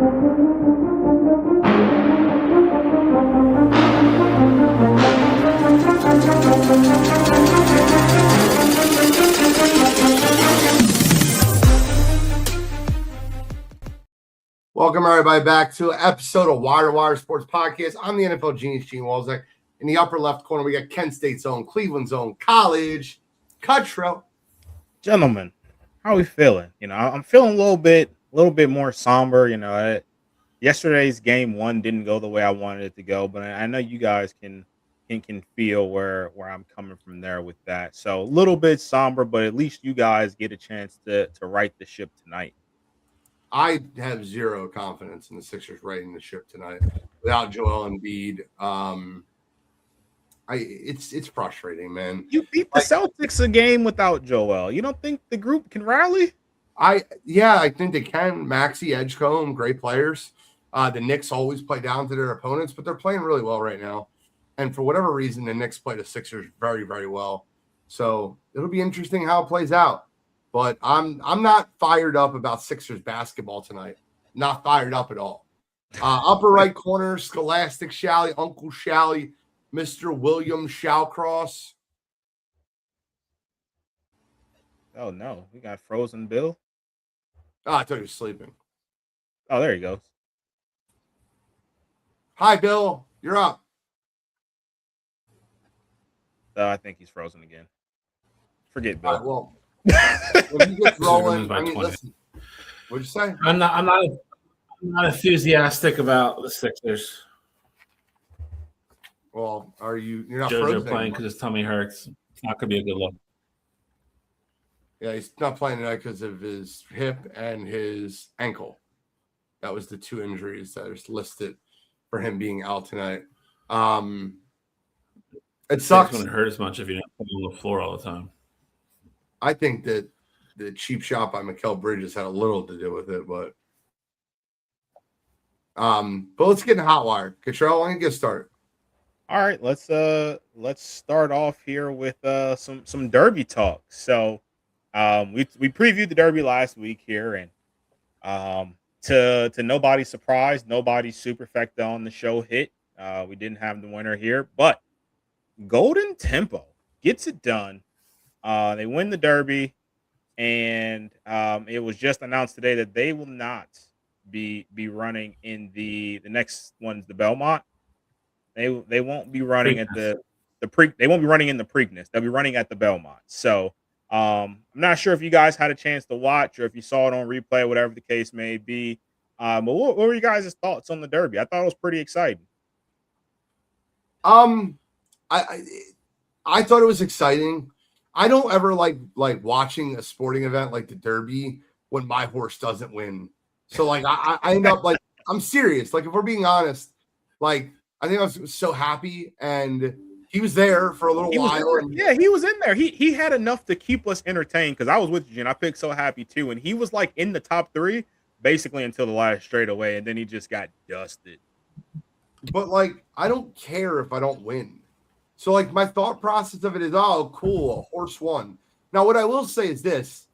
Welcome, everybody, back to an episode of Wire2Wire Sports Podcast. I'm the NFL genius, Gene Walzak. In the upper left corner, we got Kent State's own, Cleveland's own, College Cutro. Gentlemen, how are we feeling? I'm feeling a little bit more somber. Yesterday's game one didn't go the way I wanted it to go, but I know you guys can feel where I'm coming from there with that. So a little bit somber, but at least you guys get a chance to right the ship tonight. I have zero confidence in the Sixers righting the ship tonight without Joel Embiid. It's frustrating, man. You beat the Celtics a game without Joel. You don't think the group can rally? I think they can. Maxey, Edgecombe, great players. The Knicks always play down to their opponents, but they're playing really well right now. And for whatever reason, the Knicks play the Sixers very, very well. So it'll be interesting how it plays out. But I'm not fired up about Sixers basketball tonight. Not fired up at all. Upper right corner, Scholastic Shally, Uncle Shally, Mr. William Shawcross. Oh, no. We got Frozen Bill. Oh, I thought he was sleeping. Oh, there he goes. Hi, Bill. You're up. I think he's frozen again. Forget Bill. All right, well, when you get rolling, I mean, listen. What'd you say? I'm not enthusiastic about the Sixers. Well, you're not JoJo frozen playing because his tummy hurts. It's not going to be a good look. Yeah, he's not playing tonight because of his hip and his ankle. That was the two injuries that are listed for him being out tonight. It sucks. It's going to hurt as much if you don't put him on the floor all the time. I think that the cheap shot by Mikal Bridges had a little to do with it, but let's get in hot wire. Cottrell, why don't you get started? All right, let's start off here with some Derby talk. So we previewed the Derby last week here, and to nobody's surprise, nobody's superfecta on the show hit. We didn't have the winner here, but Golden Tempo gets it done. They win the Derby, and it was just announced today that they will not be running in the next one's the Belmont. They won't be running at they won't be running in the Preakness. They'll be running at the Belmont. So I'm not sure if you guys had a chance to watch or if you saw it on replay, whatever the case may be. But what were you guys' thoughts on the Derby? I thought it was pretty exciting. I thought it was exciting. I don't ever like watching a sporting event like the Derby when my horse doesn't win. So I end up I'm serious. If we're being honest, I think I was so happy, and he was there for a little while. He was in there. He had enough to keep us entertained because I was with you, and I picked So Happy too, and he was in the top three basically until the last straightaway, and then he just got dusted. But I don't care if I don't win. So my thought process of it is, oh, cool, a horse won. Now, what I will say is this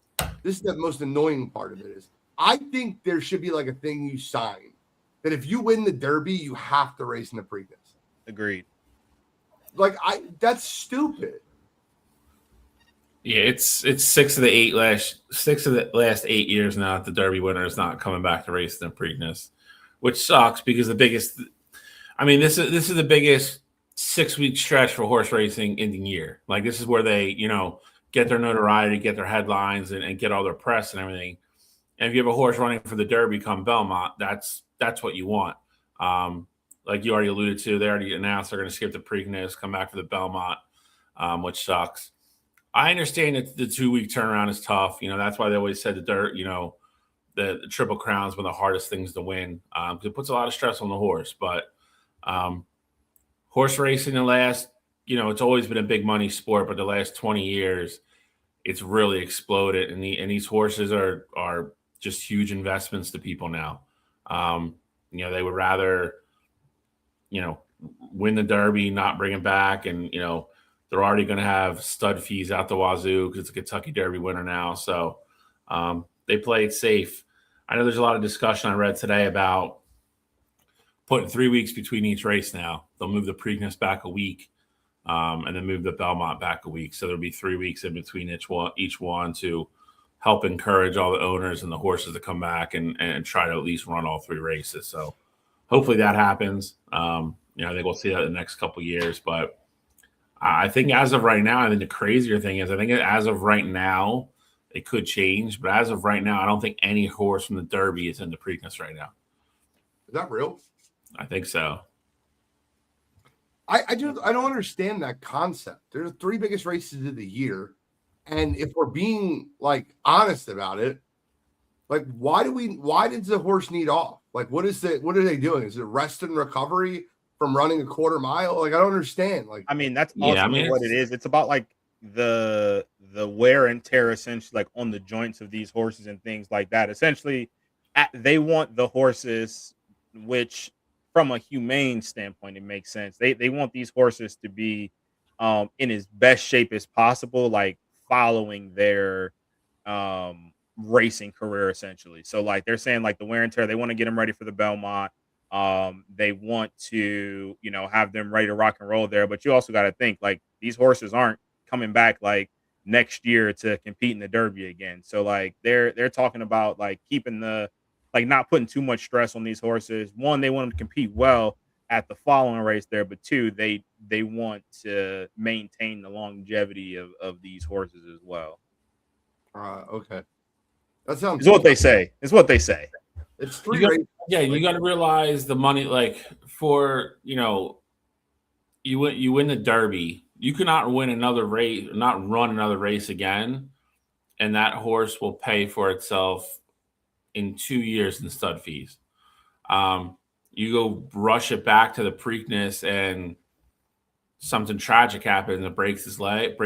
is the most annoying part of it is I think there should be a thing you sign that if you win the Derby, you have to race in the Preakness. Agreed. That's stupid. Yeah, it's 6 of the last 8 years now that the Derby winner is not coming back to race in the Preakness, which sucks because this is the biggest 6-week stretch for horse racing in the year. This is where they, get their notoriety, get their headlines, and get all their press and everything. And if you have a horse running for the Derby come Belmont, that's what you want. Like you already alluded to, they already announced they're going to skip the Preakness, come back for the Belmont, which sucks. I understand that the 2-week turnaround is tough. That's why they always said the Triple Crown is one of the hardest things to win. It puts a lot of stress on the horse. But horse racing the last, it's always been a big money sport, but the last 20 years, it's really exploded. And these horses are just huge investments to people now. They would rather, win the Derby, not bring it back. And, they're already going to have stud fees out the wazoo because it's a Kentucky Derby winner now. So they play it safe. I know there's a lot of discussion I read today about putting 3 weeks between each race now. They'll move the Preakness back a week, and then move the Belmont back a week. So there'll be 3 weeks in between each one to help encourage all the owners and the horses to come back and try to at least run all 3 races. So hopefully that happens. I think we'll see that in the next couple of years. But I think as of right now, I think the crazier thing is I think as of right now, it could change. But as of right now, I don't think any horse from the Derby is in the Preakness right now. Is that real? I think so. I don't understand that concept. There's the 3 biggest races of the year. And if we're being like honest about it, like why does the horse need off? Like what are they doing? Is it rest and recovery from running a quarter mile? Like I don't understand. Like I mean, that's ultimately what it is. It's about like the wear and tear essentially like on the joints of these horses and things like that. Essentially, they want the horses, which from a humane standpoint, it makes sense. They want these horses to be in as best shape as possible, like following their racing career essentially. So like they're saying like the wear and tear, they want to get them ready for the Belmont. They want to, have them ready to rock and roll there. But you also got to think like these horses aren't coming back like next year to compete in the Derby again. So like they're talking about like keeping not putting too much stress on these horses. One, they want them to compete well at the following race there, but 2, they want to maintain the longevity of these horses as well. Okay. That sounds. It's what they say. It's what they say. It's 3 races. Yeah, you got to realize the money. Like for you win the Derby, you cannot win another race, not run another race again, and that horse will pay for itself in 2 years in stud fees. You go rush it back to the Preakness and something tragic happens and break its leg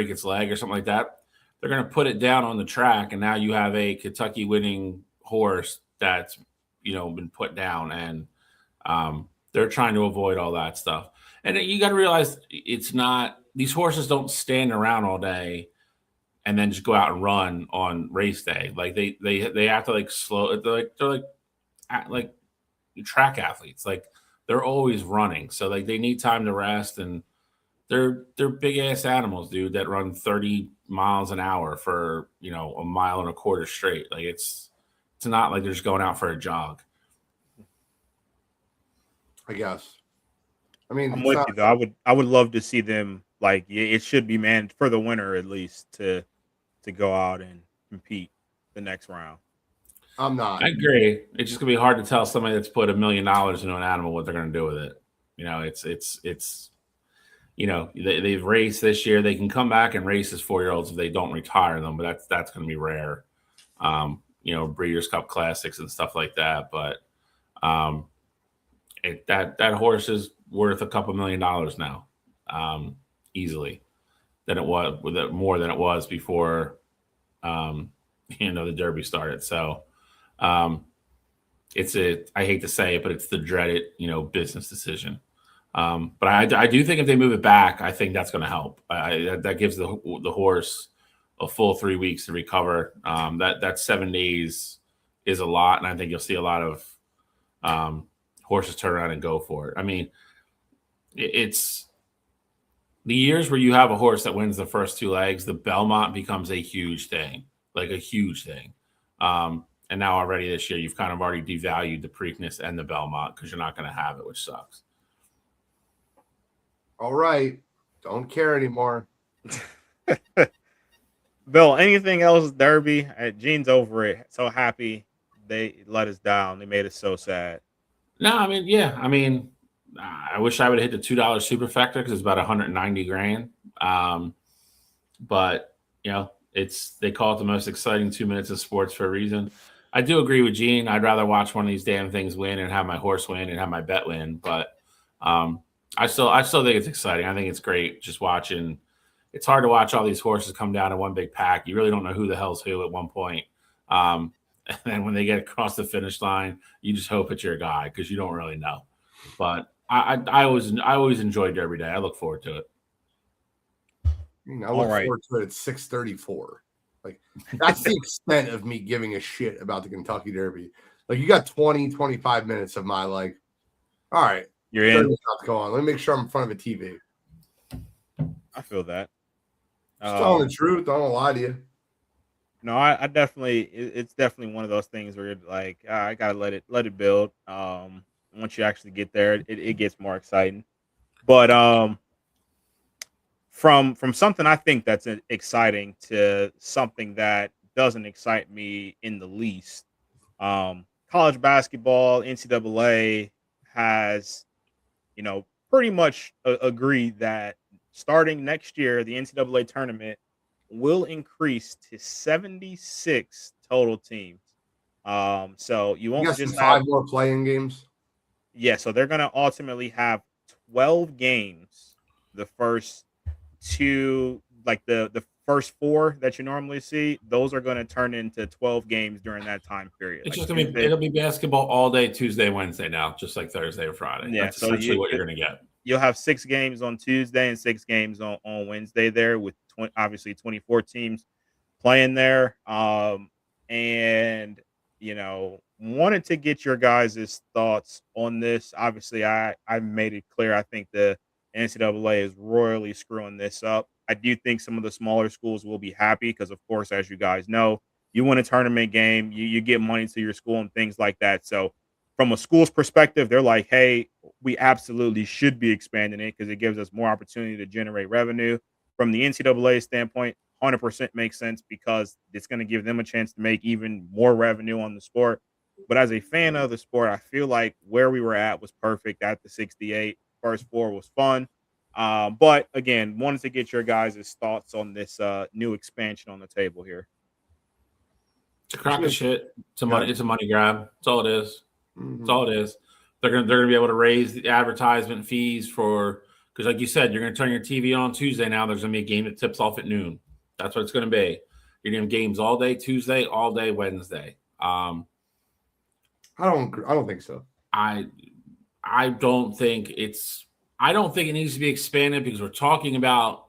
or something like that. They're going to put it down on the track, and now you have a Kentucky winning horse that's been put down, and they're trying to avoid all that stuff. And you got to realize it's not, these horses don't stand around all day and then just go out and run on race day. Like they have to like slow. They're like track athletes. Like they're always running, so like they need time to rest. And they're big ass animals, dude, that run 30 miles an hour for a mile and a quarter straight. Like it's not like they're just going out for a jog. I guess. I mean, I'm with you though. I would love to see them, like, it should be manned for the winner at least to go out and compete the next round. I'm not. I agree. It's just gonna be hard to tell somebody that's put $1 million into an animal what they're gonna do with it. It's they've raced this year. They can come back and race as 4-year-olds if they don't retire them, but that's gonna be rare. Breeders' Cup Classics and stuff like that. But that horse is worth a couple $1 million now, easily. Than it was, more than it was before, the Derby started. So, I hate to say it, but it's the dreaded, business decision. But I do think if they move it back, I think that's going to help. That gives the horse a full 3 weeks to recover. That 7 days is a lot, and I think you'll see a lot of horses turn around and go for it. I mean, it's the years where you have a horse that wins the first 2 legs, the Belmont becomes a huge thing, like a huge thing. And now already this year, you've kind of already devalued the Preakness and the Belmont because you're not going to have it, which sucks. All right. Don't care anymore. Bill, anything else Derby? Gene's over it. So happy they let us down. They made us so sad. No, I mean, yeah. I mean, I wish I would have hit the $2 superfecta because it's about $190,000. But they call it the most exciting 2 minutes of sports for a reason. I do agree with Gene. I'd rather watch one of these damn things win and have my horse win and have my bet win. But I still think it's exciting. I think it's great just watching. It's hard to watch all these horses come down in one big pack. You really don't know who the hell's who at one point. And then when they get across the finish line, you just hope it's your guy because you don't really know. But I always enjoy Derby Day. I look forward to it. I look forward to it at 6:34. Like, that's the extent of me giving a shit about the Kentucky Derby. Like, you got 20, 25 minutes of my, like, all right, You're in. Go on. Let me make sure I'm in front of a TV. I feel that. Just telling the truth. I don't lie to you. No, I definitely. It's definitely one of those things where you're like, I gotta let it build. Once you actually get there, it gets more exciting. But from something I think that's exciting to something that doesn't excite me in the least. College basketball, NCAA has, pretty much agreed that starting next year, the NCAA tournament will increase to 76 total teams. So you You won't got just some have 5 more playing games. so they're gonna ultimately have 12 games. The first two, like the first 4 that you normally see, those are gonna turn into 12 games during that time period. It's Like just gonna be it'll be basketball all day Tuesday, Wednesday now, just like Thursday or Friday. Yeah, That's so essentially what you're gonna get. you'll have 6 games on Tuesday and 6 games on Wednesday there with obviously 24 teams playing there. And wanted to get your guys' thoughts on this. Obviously, I made it clear. I think the NCAA is royally screwing this up. I do think some of the smaller schools will be happy because, of course, as you guys know, you win a tournament game, you get money to your school and things like that. So, from a school's perspective, they're like, hey, we absolutely should be expanding it because it gives us more opportunity to generate revenue. From the NCAA standpoint, 100% makes sense because it's going to give them a chance to make even more revenue on the sport. But as a fan of the sport, I feel like where we were at was perfect at the 68. First 4 was fun. But again, wanted to get your guys' thoughts on this new expansion on the table here. It's a crock of shit. It's a money grab. That's all it is. That's all it is. They're gonna be able to raise the advertisement fees because, like you said, you're gonna turn your TV on Tuesday. Now there's gonna be a game that tips off at noon. That's what it's gonna be. You're gonna have games all day Tuesday, all day Wednesday. I don't think so. I don't think it needs to be expanded because we're talking about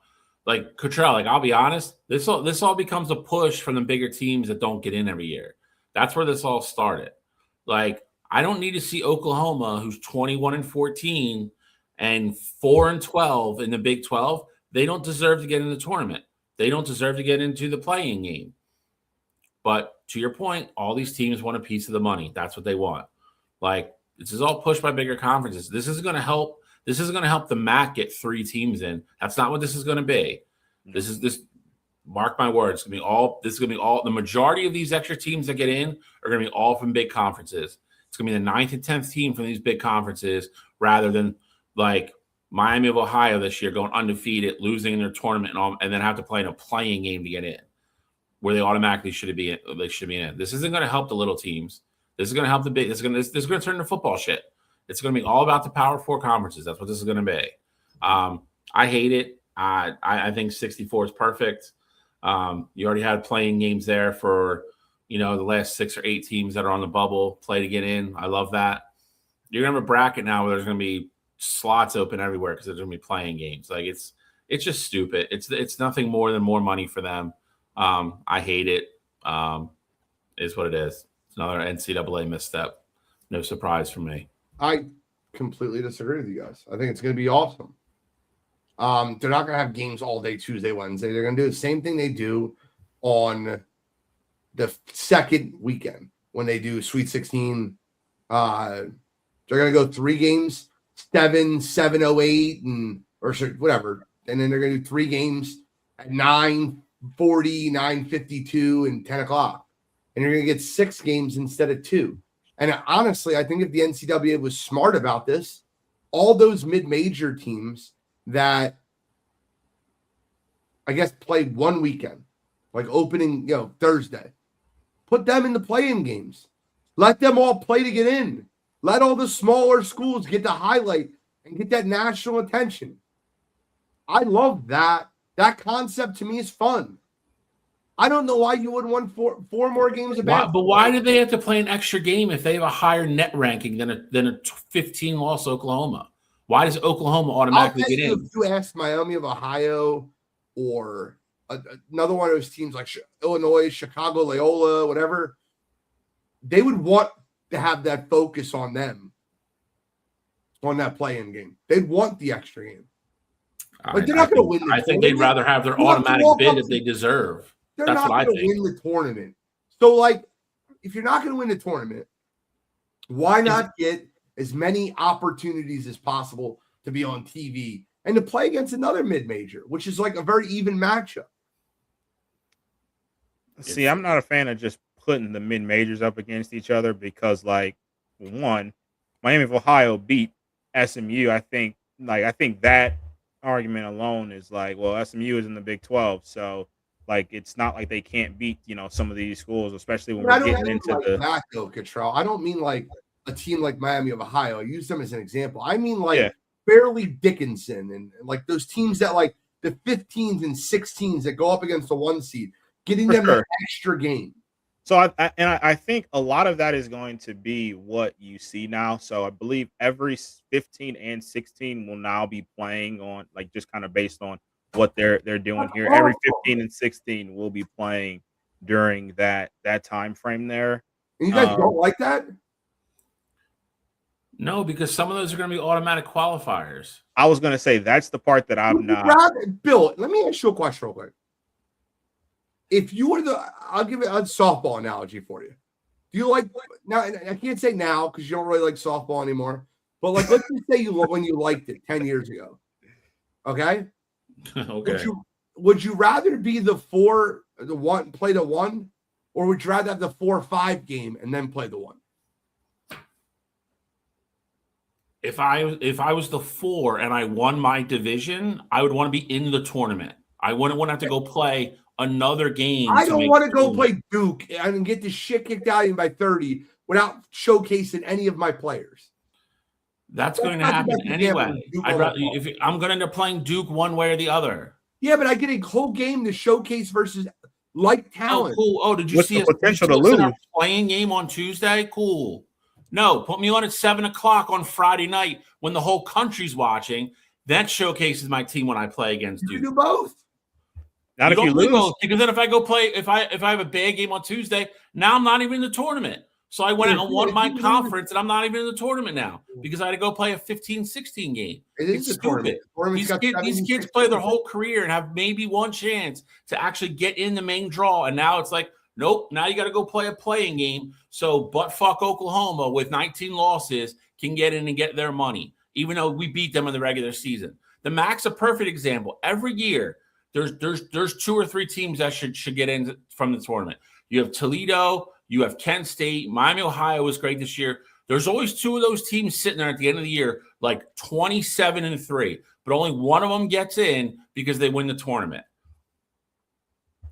like Cottrell. Like, I'll be honest, this all becomes a push from the bigger teams that don't get in every year. That's where this all started. Like, I don't need to see Oklahoma, who's 21-14 and 4-12 in the Big 12. They don't deserve to get in the tournament. They don't deserve to get into the playing game. But to your point, all these teams want a piece of the money. That's what they want. Like, this is all pushed by bigger conferences. This isn't going to help. This isn't going to help the MAC get 3 teams in. That's not what this is going to be. This. Mark my words. This is going to be all. The majority of these extra teams that get in are going to be all from big conferences. It's going to be the 9th and 10th team from these big conferences, rather than like Miami of Ohio this year going undefeated, losing in their tournament, and then have to play in a playing game to get in, where they automatically should be in. This isn't going to help the little teams. This is going to help the big. This is going to turn into football shit. It's going to be all about the Power 4 conferences. That's what this is going to be. I hate it. I think 64 is perfect. You already had playing games there for the last 6 or 8 teams that are on the bubble play to get in. I love that. You're gonna have a bracket now where there's gonna be slots open everywhere because there's gonna be playing games. Like, it's just stupid. It's nothing more than more money for them. I hate it. Is what it is. It's another NCAA misstep. No surprise for me. I completely disagree with you guys. I think it's going to be awesome. They're not going to have games all day Tuesday, Wednesday. They're going to do the same thing they do on the second weekend when they do Sweet 16. They're going to go 3 games, 7:08, or whatever. And then they're going to do 3 games at 9:40, 9:52, and 10 o'clock. And you're going to get 6 games instead of 2. And honestly, I think if the NCAA was smart about this, all those mid-major teams that I guess played one weekend, like opening, Thursday, put them in the play-in games. Let them all play to get in. Let all the smaller schools get the highlight and get that national attention. I love that. That concept to me is fun. I don't know why you wouldn't want four more games of basketball. But why do they have to play an extra game if they have a higher net ranking than a 15-loss Oklahoma? Why does Oklahoma automatically get in? If you asked Miami of Ohio or another one of those teams like Illinois, Chicago, Loyola, whatever, they would want to have that focus on them on that play-in game. They'd want the extra game. But they're not going to win the tournament. I think they'd rather have their automatic bid that they deserve. They're That's not what I going to think. win the tournament. So, like, if you're not going to win the tournament, why not get as many opportunities as possible to be on TV and to play against another mid-major, which is like a very even matchup? See, I'm not a fan of just putting the mid-majors up against each other because, like, one, Miami of Ohio beat SMU. I think that argument alone is like, well, SMU is in the Big 12, so like it's not like they can't beat some of these schools, especially when we're getting into like that though, Cottrell. I don't mean like a team like Miami of Ohio. I use them as an example. I mean like Fairleigh Dickinson and like those teams that like the 15s and 16s that go up against the 1 seed, getting them an extra game. So I think a lot of that is going to be what you see now. So I believe every 15 and 16 will now be playing on like just kind of based on what they're doing here. Every 15 and 16 will be playing during that time frame there. And you guys don't like that? No, because some of those are going to be automatic qualifiers. I was going to say that's the part that I'm not. Bill, let me ask you a question real quick. If you were I'll give it a softball analogy for you. Do you like now? I can't say now because you don't really like softball anymore. But like, let's just say when you liked it 10 years ago. Okay. Okay. Would you rather be the 1, play the 1, or would you rather have the 4-5 game and then play the 1? If I was the 4 and I won my division, I would want to be in the tournament. I wouldn't want to have to go play another game. I don't want to go play Duke and get the shit kicked out of me by 30 without showcasing any of my players. That's going to happen anyway. I'm going to end up playing Duke one way or the other. Yeah, but I get a whole game to showcase versus like talent. Oh, cool. Oh, did you see the potential to lose a playing game on Tuesday? Cool. No, put me on at 7:00 on Friday night when the whole country's watching. That showcases my team when I play against Duke. You do both. Not if you lose. Both, because then if I go play, if I have a bad game on Tuesday, now I'm not even in the tournament. So I went out and won my conference, and I'm not even in the tournament now because I had to go play a 15-16 game. It's stupid. These kids play their whole career and have maybe one chance to actually get in the main draw, and now it's like, nope, now you got to go play a playing game. So buttfuck Oklahoma with 19 losses can get in and get their money, even though we beat them in the regular season. The MAC's a perfect example. Every year, there's 2 or 3 teams that should get in from the tournament. You have Toledo, you have Kent State, Miami, Ohio was great this year. There's always 2 of those teams sitting there at the end of the year, like 27-3, but only one of them gets in because they win the tournament.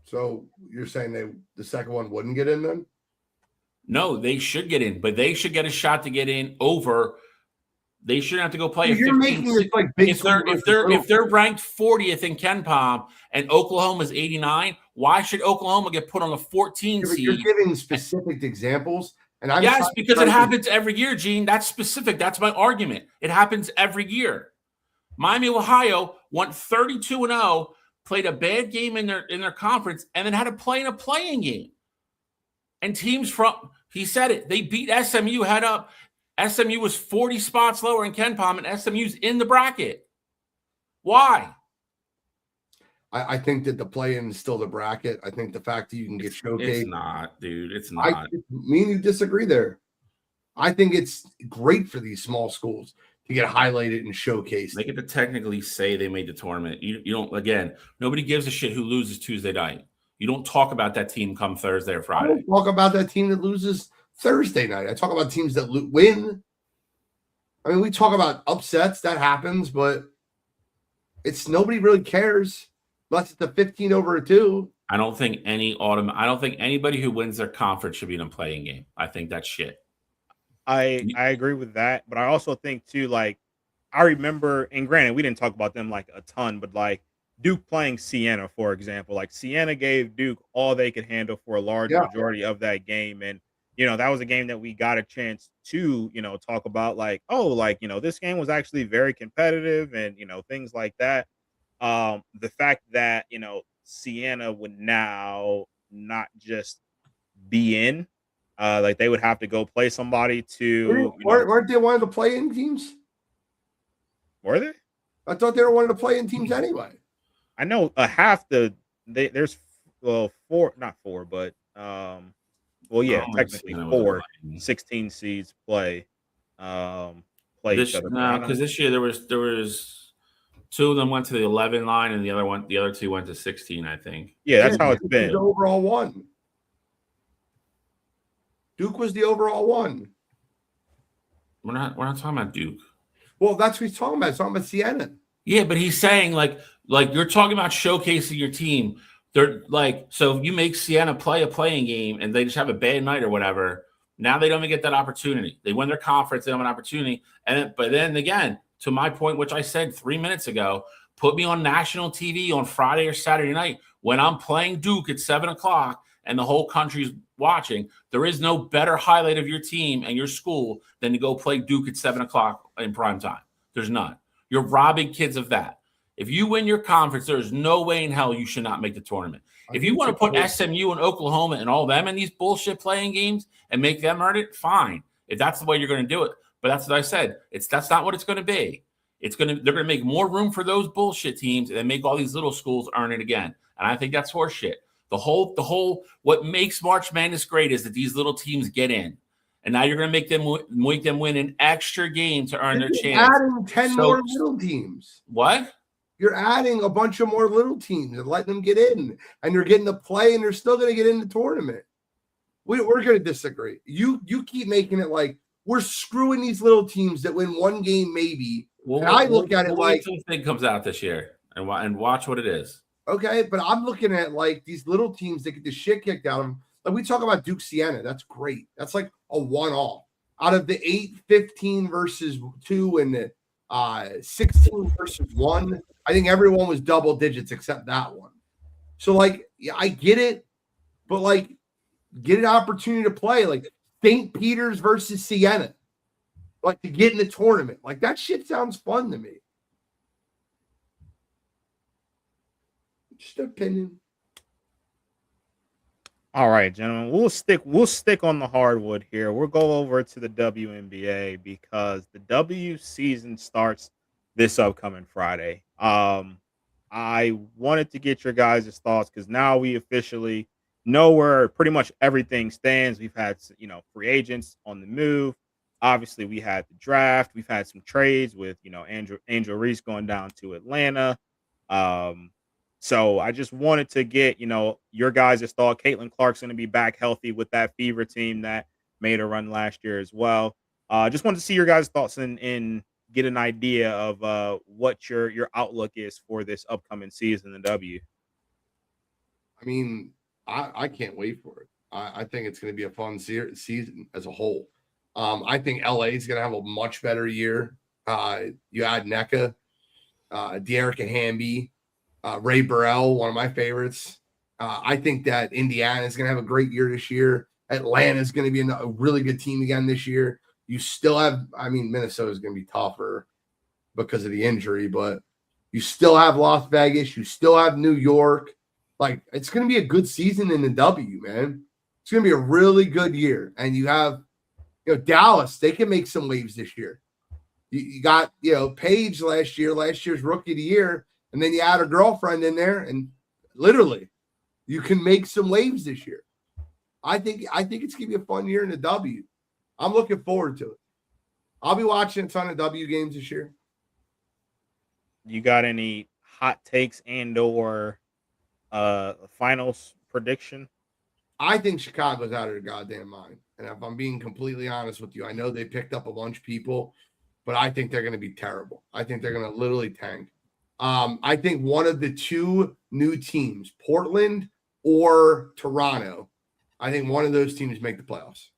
So you're saying the second one wouldn't get in then? No, they should get in, but they should get a shot to get in over. They shouldn't have to go play. You're making this like big. If they're ranked 40th in KenPom and Oklahoma's 89, why should Oklahoma get put on a 14 seed? You're giving specific examples, and yes, because it happens every year, Gene. That's specific. That's my argument. It happens every year. Miami, Ohio went 32-0, played a bad game in their conference, and then had to play in a playing game. And teams he said it. They beat SMU head up. SMU was 40 spots lower in KenPom, and SMU's in the bracket. Why? I think that the play-in is still the bracket. I think the fact that you can get showcased. It's not, dude. It's not. Me and you disagree there. I think it's great for these small schools to get highlighted and showcased. They get to technically say they made the tournament. You don't, again, nobody gives a shit who loses Tuesday night. You don't talk about that team come Thursday or Friday. I don't talk about that team that loses Thursday night. I talk about teams that win. I mean, we talk about upsets. That happens, but it's nobody really cares unless it's a 15 over a 2. I don't think anybody who wins their conference should be in a playing game. I think that's shit. I agree with that, but I also think too, like, I remember, and granted, we didn't talk about them like a ton, but like Duke playing Siena, for example, like Siena gave Duke all they could handle for a large majority of that game. And, that was a game that we got a chance to, talk about like, oh, like, this game was actually very competitive and, things like that. The fact that, Siena would now not just be in. Like they would have to go play somebody to. Weren't they one of the play-in teams? Were they? I thought they were one of the play-in teams anyway. I know there's four, not four, but technically four 16 seeds play each other. No, because this year there was 2 of them went to the 11 line and the other 2 went to 16, I think. Yeah, that's how it's been. The overall one. Duke was the overall one. We're not talking about Duke. Well, that's what he's talking about. He's talking about Siena. Yeah, but he's saying like you're talking about showcasing your team. They're like, so you make Siena play a playing game and they just have a bad night or whatever. Now they don't even get that opportunity. They win their conference, they have an opportunity. But then again, to my point, which I said 3 minutes ago, put me on national TV on Friday or Saturday night when I'm playing Duke at 7:00 and the whole country's watching. There is no better highlight of your team and your school than to go play Duke at 7:00 in prime time. There's none. You're robbing kids of that. If you win your conference, there's no way in hell you should not make the tournament. If you want to put SMU and Oklahoma and all them in these bullshit playing games and make them earn it, fine. If that's the way you're going to do it. But that's what I said. That's not what it's going to be. They're going to make more room for those bullshit teams and then make all these little schools earn it again. And I think that's horseshit. The whole what makes March Madness great is that these little teams get in. And now you're going to make them win an extra game to earn their chance. Adding 10 more little teams. What? You're adding a bunch of more little teams and letting them get in. And you're getting to play and they're still going to get in the tournament. We're going to disagree. You keep making it like we're screwing these little teams that win one game maybe. Well, and I look at it like the thing comes out this year and watch what it is. Okay, but I'm looking at like these little teams that get the shit kicked out of them. Like we talk about Duke Siena. That's great. That's like a one-off. Out of the 8-15 versus 2 and the 16 versus 1, I think everyone was double digits except that one. So like, yeah, I get it, but like get an opportunity to play. Like St. Peter's versus Siena. Like to get in the tournament. Like that shit sounds fun to me. Just an opinion. All right, gentlemen. We'll stick on the hardwood here. We'll go over to the WNBA because the W season starts this upcoming Friday. I wanted to get your guys' thoughts because now we officially know where pretty much everything stands. We've had free agents on the move. Obviously, we had the draft. We've had some trades with Angel Reese going down to Atlanta. So I just wanted to get, your guys' thought. Caitlin Clark's going to be back healthy with that Fever team that made a run last year as well. Just wanted to see your guys' thoughts and get an idea of what your outlook is for this upcoming season in W. I mean, I can't wait for it. I think it's going to be a fun season as a whole. I think LA is going to have a much better year. You add NECA, De'Erica Hamby, Ray Burrell, one of my favorites. I think that Indiana is going to have a great year this year. Atlanta is going to be a really good team again this year. You still have, Minnesota is going to be tougher because of the injury, but you still have Las Vegas. You still have New York. Like, it's going to be a good season in the W, man. It's going to be a really good year. And you have, Dallas, they can make some waves this year. You got, Paige last year's rookie of the year. And then you add a girlfriend in there, and literally, you can make some waves this year. I think it's gonna be a fun year in the W. I'm looking forward to it. I'll be watching a ton of W games this year. You got any hot takes and/or finals prediction? I think Chicago's out of their goddamn mind. And if I'm being completely honest with you, I know they picked up a bunch of people, but I think they're going to be terrible. I think they're going to literally tank. I think one of the two new teams, Portland or Toronto, I think one of those teams make the playoffs.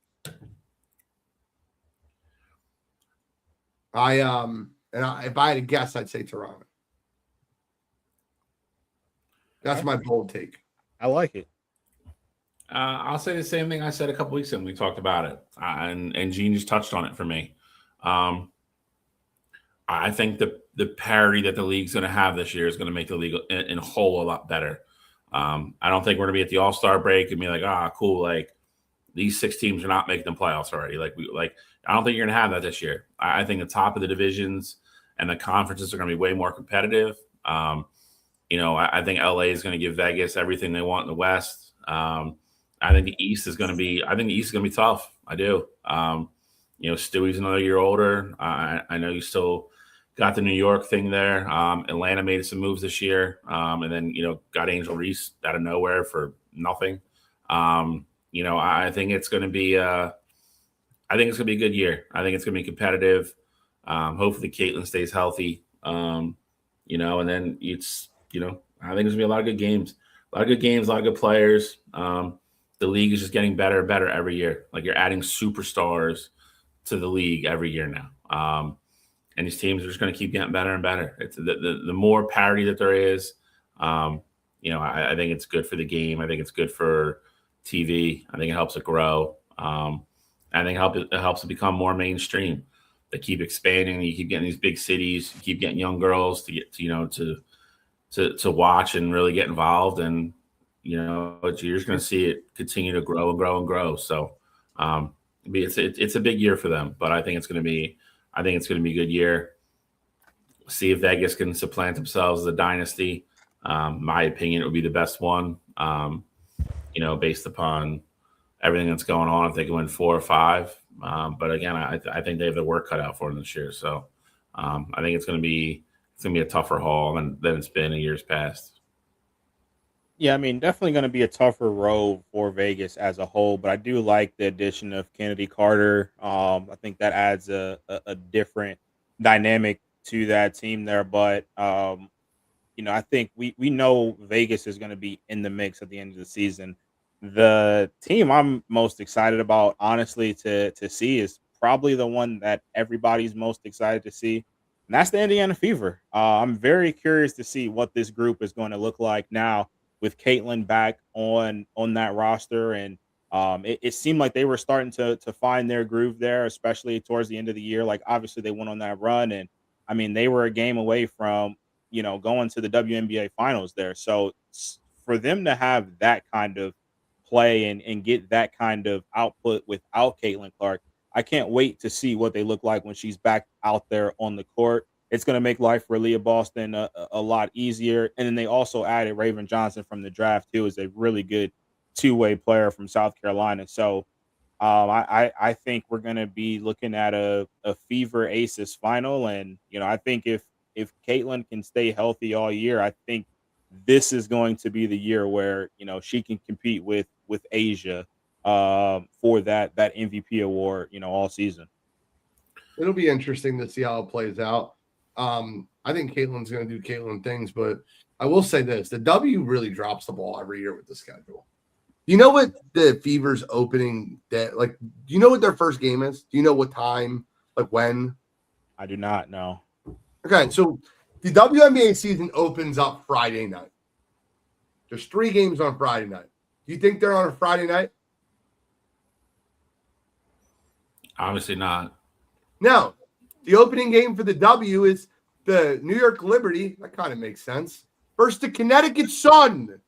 If I had to guess, I'd say Toronto. That's my bold take. I like it. I'll say the same thing I said a couple weeks ago when we talked about it, and Gene just touched on it for me. I think the parity that the league's going to have this year is going to make the league in whole a lot better. I don't think we're gonna be at the All-Star break and be like, cool, like these 6 teams are not making the playoffs already. I don't think you're gonna have that this year. I think the top of the divisions and the conferences are gonna be way more competitive. I think LA is gonna give Vegas everything they want in the West. I think the East is gonna be tough. I do. Stewie's another year older. I know you still got the New York thing there. Atlanta made some moves this year, and then got Angel Reese out of nowhere for nothing. I think it's going to be. I think it's going to be a good year. I think it's going to be competitive. Hopefully, Caitlin stays healthy. And then it's. I think there's going to be a lot of good games. A lot of good players. The league is just getting better and better every year. Like you're adding superstars to the league every year now. And these teams are just going to keep getting better and better. It's the more parity that there is, I think it's good for the game. I think it's good for TV. I think it helps it grow. I think it helps it become more mainstream. They keep expanding. You keep getting these big cities. You keep getting young girls to get to watch and really get involved. And you're just going to see it continue to grow and grow and grow. So it's a big year for them. But I think it's going to be a good year. See if Vegas can supplant themselves as a dynasty. My opinion, it would be the best one. Based upon everything that's going on, if they can win 4 or 5. But again, I think they have the work cut out for them this year. So I think it's going to be a tougher haul than it's been in years past. Yeah, I mean, definitely going to be a tougher road for Vegas as a whole, but I do like the addition of Kennedy Carter. I think that adds a different dynamic to that team there. But, I think we know Vegas is going to be in the mix at the end of the season. The team I'm most excited about, honestly, to see is probably the one that everybody's most excited to see, and that's the Indiana Fever. I'm very curious to see what this group is going to look like now with Caitlin back on that roster. And it seemed like they were starting to find their groove there, especially towards the end of the year. Like, obviously they went on that run, and I mean, they were a game away from, going to the WNBA finals there. So for them to have that kind of play and get that kind of output without Caitlin Clark, I can't wait to see what they look like when she's back out there on the court. It's going to make life for Leah Boston a lot easier. And then they also added Raven Johnson from the draft, too, as a really good two-way player from South Carolina. So I think we're going to be looking at a Fever Aces final. And, I think if Caitlin can stay healthy all year, I think this is going to be the year where, she can compete with Asia for that MVP award, all season. It'll be interesting to see how it plays out. I think Caitlin's going to do Caitlin things, but I will say this: the W really drops the ball every year with the schedule. Do you know what the Fever's opening day? Like, do you know what their first game is? Do you know what time? Like when? I do not know. Okay, so the WNBA season opens up Friday night. There's 3 games on Friday night. Do you think they're on a Friday night? Obviously not. No. The opening game for the W is the New York Liberty. That kind of makes sense. Versus the Connecticut Sun.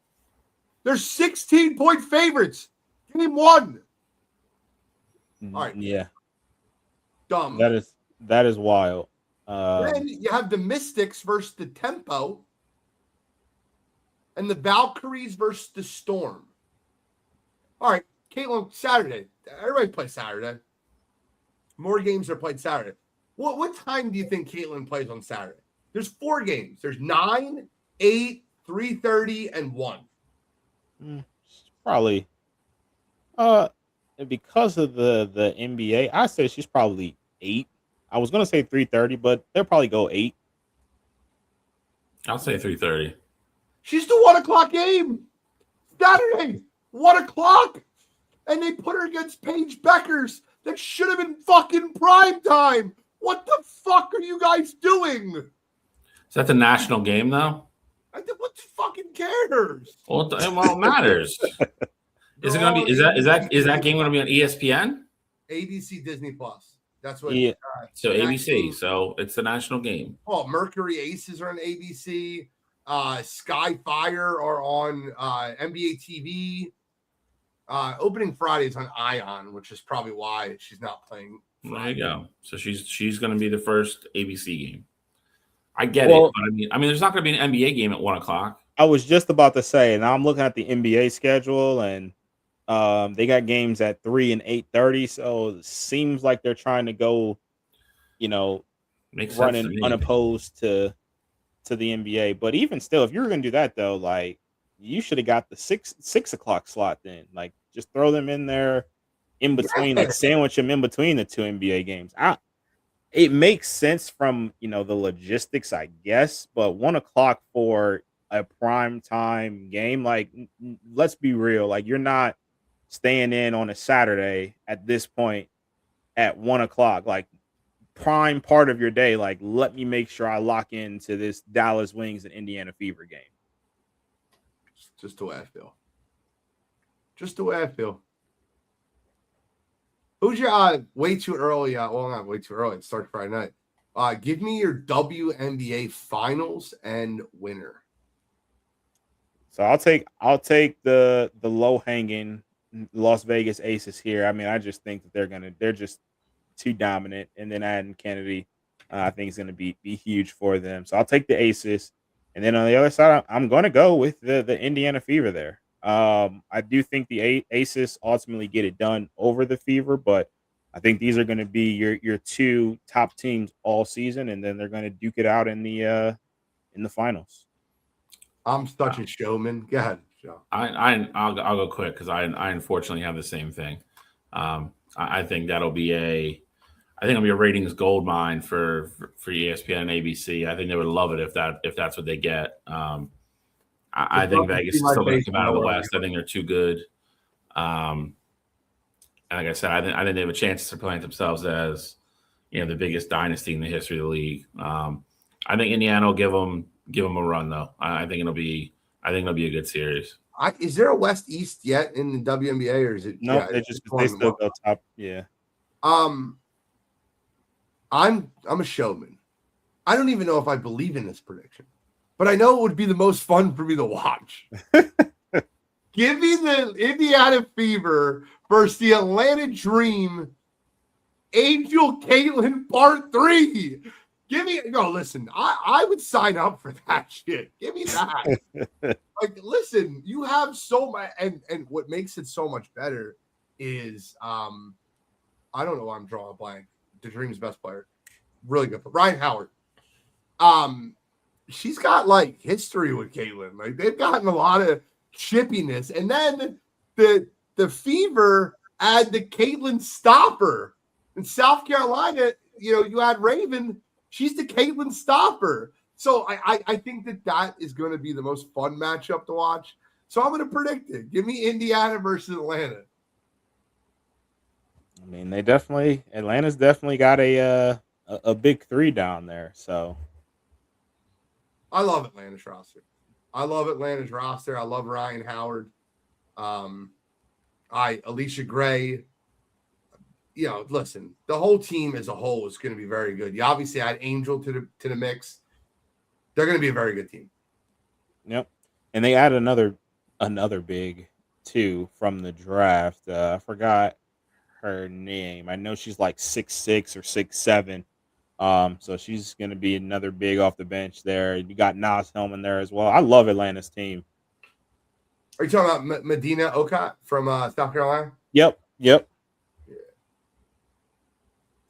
They're 16-point favorites. Game 1. All right. Yeah. Dumb. That is wild. Then you have the Mystics versus the Tempo. And the Valkyries versus the Storm. All right. Caitlin, Saturday. Everybody plays Saturday. More games are played Saturday. What time do you think Caitlin plays on Saturday? There's 4 games. There's 9, 8, 3:30, and 1. Probably. Because of the NBA, I say she's probably 8. I was gonna say 3:30, but they'll probably go 8. I'll say 3:30. She's the 1 o'clock game. Saturday, 1 o'clock. And they put her against Paige Beckers. That should have been fucking prime time. What the fuck are you guys doing? Is that the national game, though? What the fucking cares? Well, it matters. Is it going to be? Is that game going to be on ESPN? ABC Disney Plus. That's what. Yeah. So ABC. So it's the national game. Oh, Mercury Aces are on ABC. Sky Fire are on NBA TV. Opening Fridays on Ion, which is probably why she's not playing Friday. There you go. So she's going to be the first ABC game. I get it, but I mean, there's not going to be an NBA game at 1:00. I was just about to say, and I'm looking at the NBA schedule, and they got games at 3 and 8:30. So it seems like they're trying to go, running unopposed to the NBA. But even still, if you were going to do that though, like you should have got the 6 o'clock slot then. Like just throw them in there in between, like sandwich them in between the two NBA games. It makes sense from the logistics, I guess, but 1:00 for a prime time game, like let's be real, like you're not staying in on a Saturday at this point at 1:00, like prime part of your day. Like, let me make sure I lock into this Dallas Wings and Indiana Fever game. Just the way I feel. Just the way I feel. Who's your way too early? Well, not way too early. It starts Friday night. Give me your WNBA finals and winner. So I'll take the low hanging Las Vegas Aces here. I mean, I just think that they're just too dominant, and then adding Kennedy, I think is going to be huge for them. So I'll take the Aces, and then on the other side, I'm going to go with the Indiana Fever there. I do think the Aces ultimately get it done over the Fever, but I think these are going to be your two top teams all season, and then they're going to duke it out in the finals. I'm such a showman. Go ahead, Joe. I'll go quick because I unfortunately have the same thing. I think it'll be a ratings gold mine for ESPN and ABC. I think they would love it if that's what they get. I think Vegas is still going to come out of the West. I think they're too good. And like I said, I think they have a chance to plant themselves as the biggest dynasty in the history of the league. I think Indiana will give them a run though. I think it'll be a good series. Is there a West East yet in the WNBA, or is it? No, they still go top. Yeah. I'm a showman. I don't even know if I believe in this prediction, but I know it would be the most fun for me to watch. Give me the Indiana Fever versus the Atlanta Dream, Angel Caitlin Part 3. Listen, I would sign up for that shit. Give me that. Listen, you have so much, and what makes it so much better is, I don't know why I'm drawing a blank. The Dream's best player. Really good. Ryan Howard. She's got history with Caitlin. They've gotten a lot of chippiness. And then the Fever add the Caitlin stopper. In South Carolina, you had Raven. She's the Caitlin stopper. So I think that is going to be the most fun matchup to watch. So I'm going to predict it. Give me Indiana versus Atlanta. I mean, Atlanta's definitely got a big three down there. So I love Atlanta's roster. I love Ryan Howard. Alicia Gray. Listen, the whole team as a whole is going to be very good. You obviously add Angel to the mix. They're going to be a very good team. Yep. And they add another big too from the draft. I forgot her name. I know she's like 6'6" or 6'7". So she's going to be another big off the bench there. You got Nas Hellman there as well. I love Atlanta's team. Are you talking about Medina Okot from South Carolina? Yep. Yeah.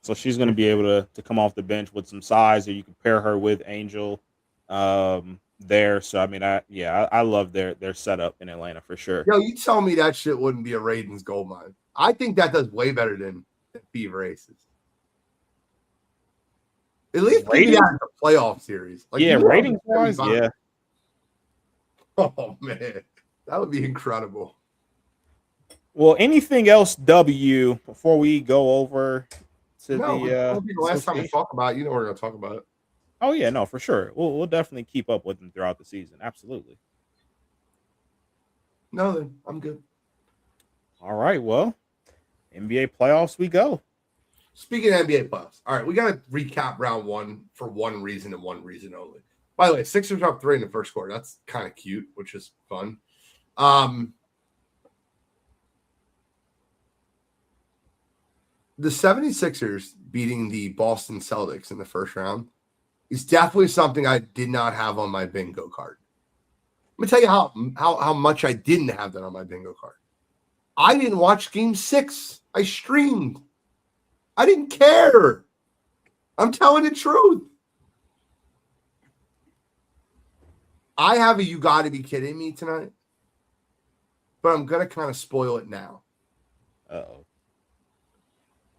So she's going to be able to come off the bench with some size, or you can pair her with Angel there. So, I mean, I love their setup in Atlanta for sure. Yo, you tell me that shit wouldn't be a Ravens gold mine. I think that does way better than Fever Aces. At least maybe that's a playoff series. Ratings wise, yeah. Oh, man. That would be incredible. Well, anything else, W, before we go over to the last time we talk about it, we're going to talk about it. Oh, yeah, no, for sure. We'll definitely keep up with them throughout the season. Absolutely. No, then I'm good. All right, well, NBA playoffs we go. Speaking of NBA playoffs, all right, we got to recap round one for one reason and one reason only. By the way, Sixers are up 3 in the first quarter. That's kind of cute, which is fun. The 76ers beating the Boston Celtics in the first round is definitely something I did not have on my bingo card. Let me tell you how much I didn't have that on my bingo card. I didn't watch Game 6. I streamed. I didn't care. I'm telling the truth. I have a you got to be kidding me tonight, but I'm going to kind of spoil it now. Uh-oh.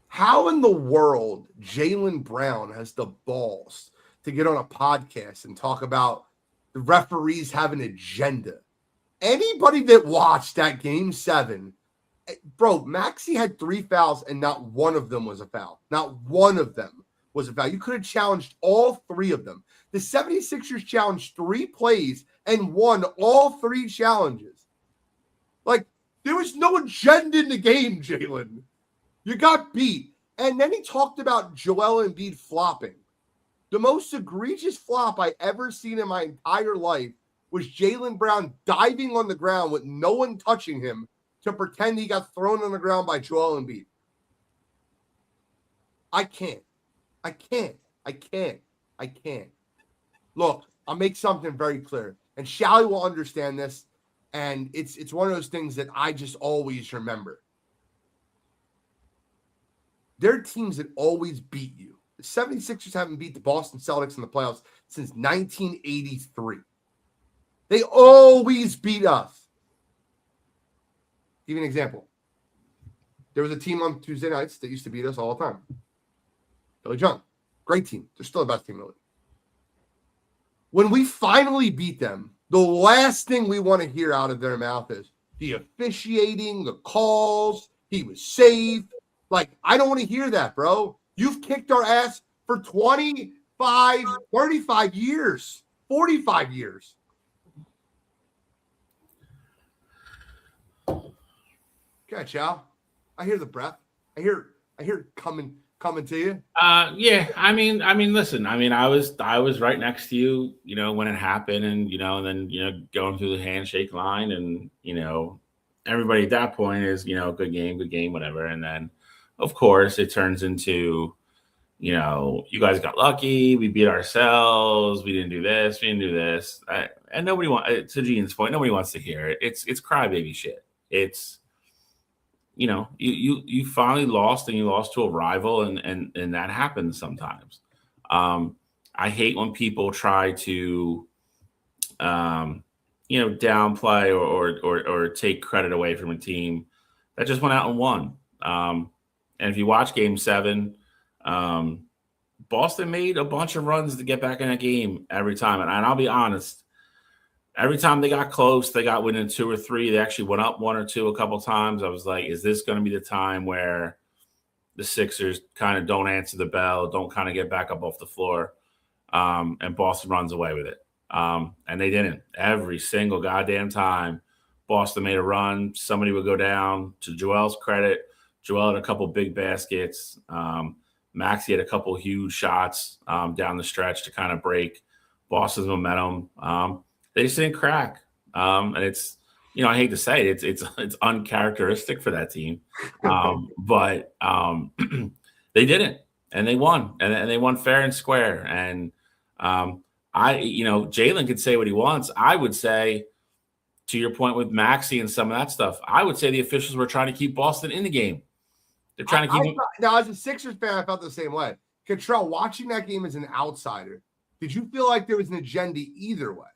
How in the world Jaylen Brown has the balls to get on a podcast and talk about the referees have an agenda? Anybody that watched that Game 7, bro, Maxey had 3 fouls and not one of them was a foul. Not one of them was a foul. You could have challenged all 3 of them. The 76ers challenged 3 plays and won all 3 challenges. Like, there was no agenda in the game, Jaylen. You got beat. And then he talked about Joel Embiid flopping. The most egregious flop I ever seen in my entire life was Jaylen Brown diving on the ground with no one touching him to pretend he got thrown on the ground by Joel Embiid. I can't. Look, I'll make something very clear. And Shally will understand this. And it's one of those things that I just always remember. There are teams that always beat you. The 76ers haven't beat the Boston Celtics in the playoffs since 1983. They always beat us. Give you an example. There was a team on Tuesday nights that used to beat us all the time. Billy John. Great team. They're still the best team in the league. When we finally beat them, the last thing we want to hear out of their mouth is the officiating, the calls, he was safe. Like, I don't want to hear that, bro. You've kicked our ass for 25, 35 years, 45 years. Okay, Chow. I hear the breath. I hear it coming to you. Yeah. I mean, listen. I mean, I was right next to you, when it happened, and and then going through the handshake line, and everybody at that point is good game, whatever, and then. Of course, it turns into, you guys got lucky. We beat ourselves. We didn't do this. We didn't do this. And nobody wants, to Gene's point, nobody wants to hear it. It's crybaby shit. It's, you finally lost, and you lost to a rival, and that happens sometimes. I hate when people try to, downplay or take credit away from a team that just went out and won. And if you watch Game 7, Boston made a bunch of runs to get back in that game every time. And I'll be honest, every time they got close, they got within 2 or 3. They actually went up 1 or 2 a couple times. I was like, is this going to be the time where the Sixers kind of don't answer the bell, don't kind of get back up off the floor, and Boston runs away with it? And they didn't. Every single goddamn time Boston made a run, somebody would go down. To Joel's credit, Joel had a couple big baskets. Maxey had a couple huge shots down the stretch to kind of break Boston's momentum. They just didn't crack. And it's, I hate to say it, it's uncharacteristic for that team. But they didn't, and they won, and they won fair and square. And Jaylen could say what he wants. I would say, to your point with Maxey and some of that stuff, I would say the officials were trying to keep Boston in the game. They're trying to keep. Now, as a Sixers fan, I felt the same way. Contrell, watching that game as an outsider, did you feel like there was an agenda either way?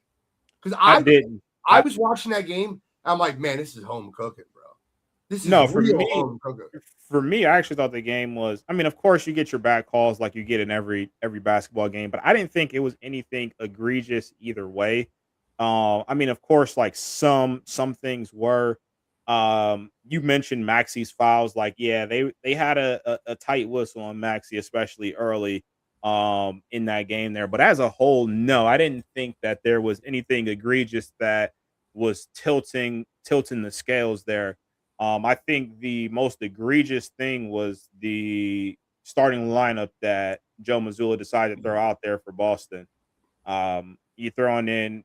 Because I didn't. I was watching that game. I'm like, man, this is home cooking, bro. This is home cooking. For me, I actually thought the game was. I mean, of course, you get your bad calls like you get in every basketball game, but I didn't think it was anything egregious either way. I mean, of course, like some things were. You mentioned Maxey's fouls. Like, yeah, they had a tight whistle on Maxey, especially early in that game there. But as a whole, no, I didn't think that there was anything egregious that was tilting the scales there. I think the most egregious thing was the starting lineup that Joe Mazzulla decided to throw out there for Boston. you're throwing in,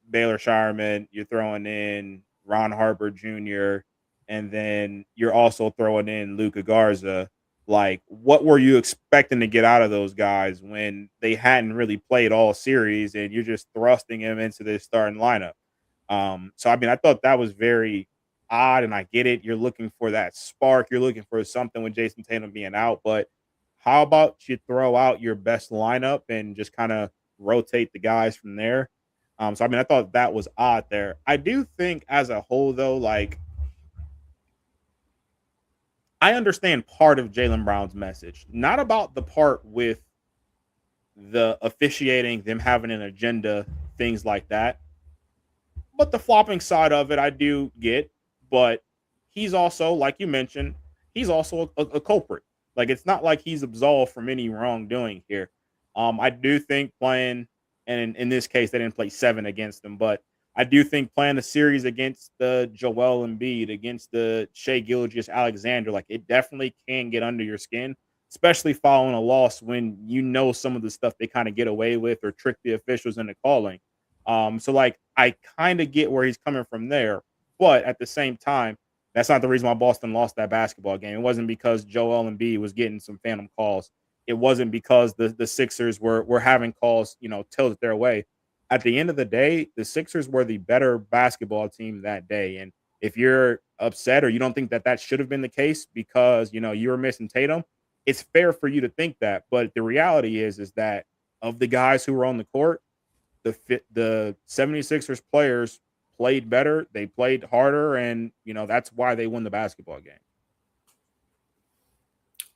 Baylor Shireman, you're throwing in Ron Harper Jr., and then you're also throwing in Luca Garza. Like, what were you expecting to get out of those guys when they hadn't really played all series, and you're just thrusting them into this starting lineup? So I mean, I thought that was very odd, and I get it. You're looking for that spark. You're looking for something with Jason Tatum being out, but how about you throw out your best lineup and just kind of rotate the guys from there? So I mean, I thought that was odd there. I do think as a whole, though, like I understand part of Jaylen Brown's message, not about the part with the officiating, them having an agenda, things like that. But the flopping side of it, I do get. But he's also, like you mentioned, he's also a culprit. Like, it's not like he's absolved from any wrongdoing here. I do think playing, and in this case, they didn't play 7 against them, but I do think playing the series against the Joel Embiid, against the Shai Gilgeous-Alexander, like, it definitely can get under your skin, especially following a loss when you know some of the stuff they kind of get away with or trick the officials into calling. So, like, I kind of get where he's coming from there, but at the same time, that's not the reason why Boston lost that basketball game. It wasn't because Joel Embiid was getting some phantom calls. It wasn't because the Sixers were having calls, tilted their way. At the end of the day, the Sixers were the better basketball team that day. And if you're upset or you don't think that should have been the case because, you were missing Tatum, it's fair for you to think that. But the reality is that of the guys who were on the court, the 76ers players played better, they played harder, and that's why they won the basketball game.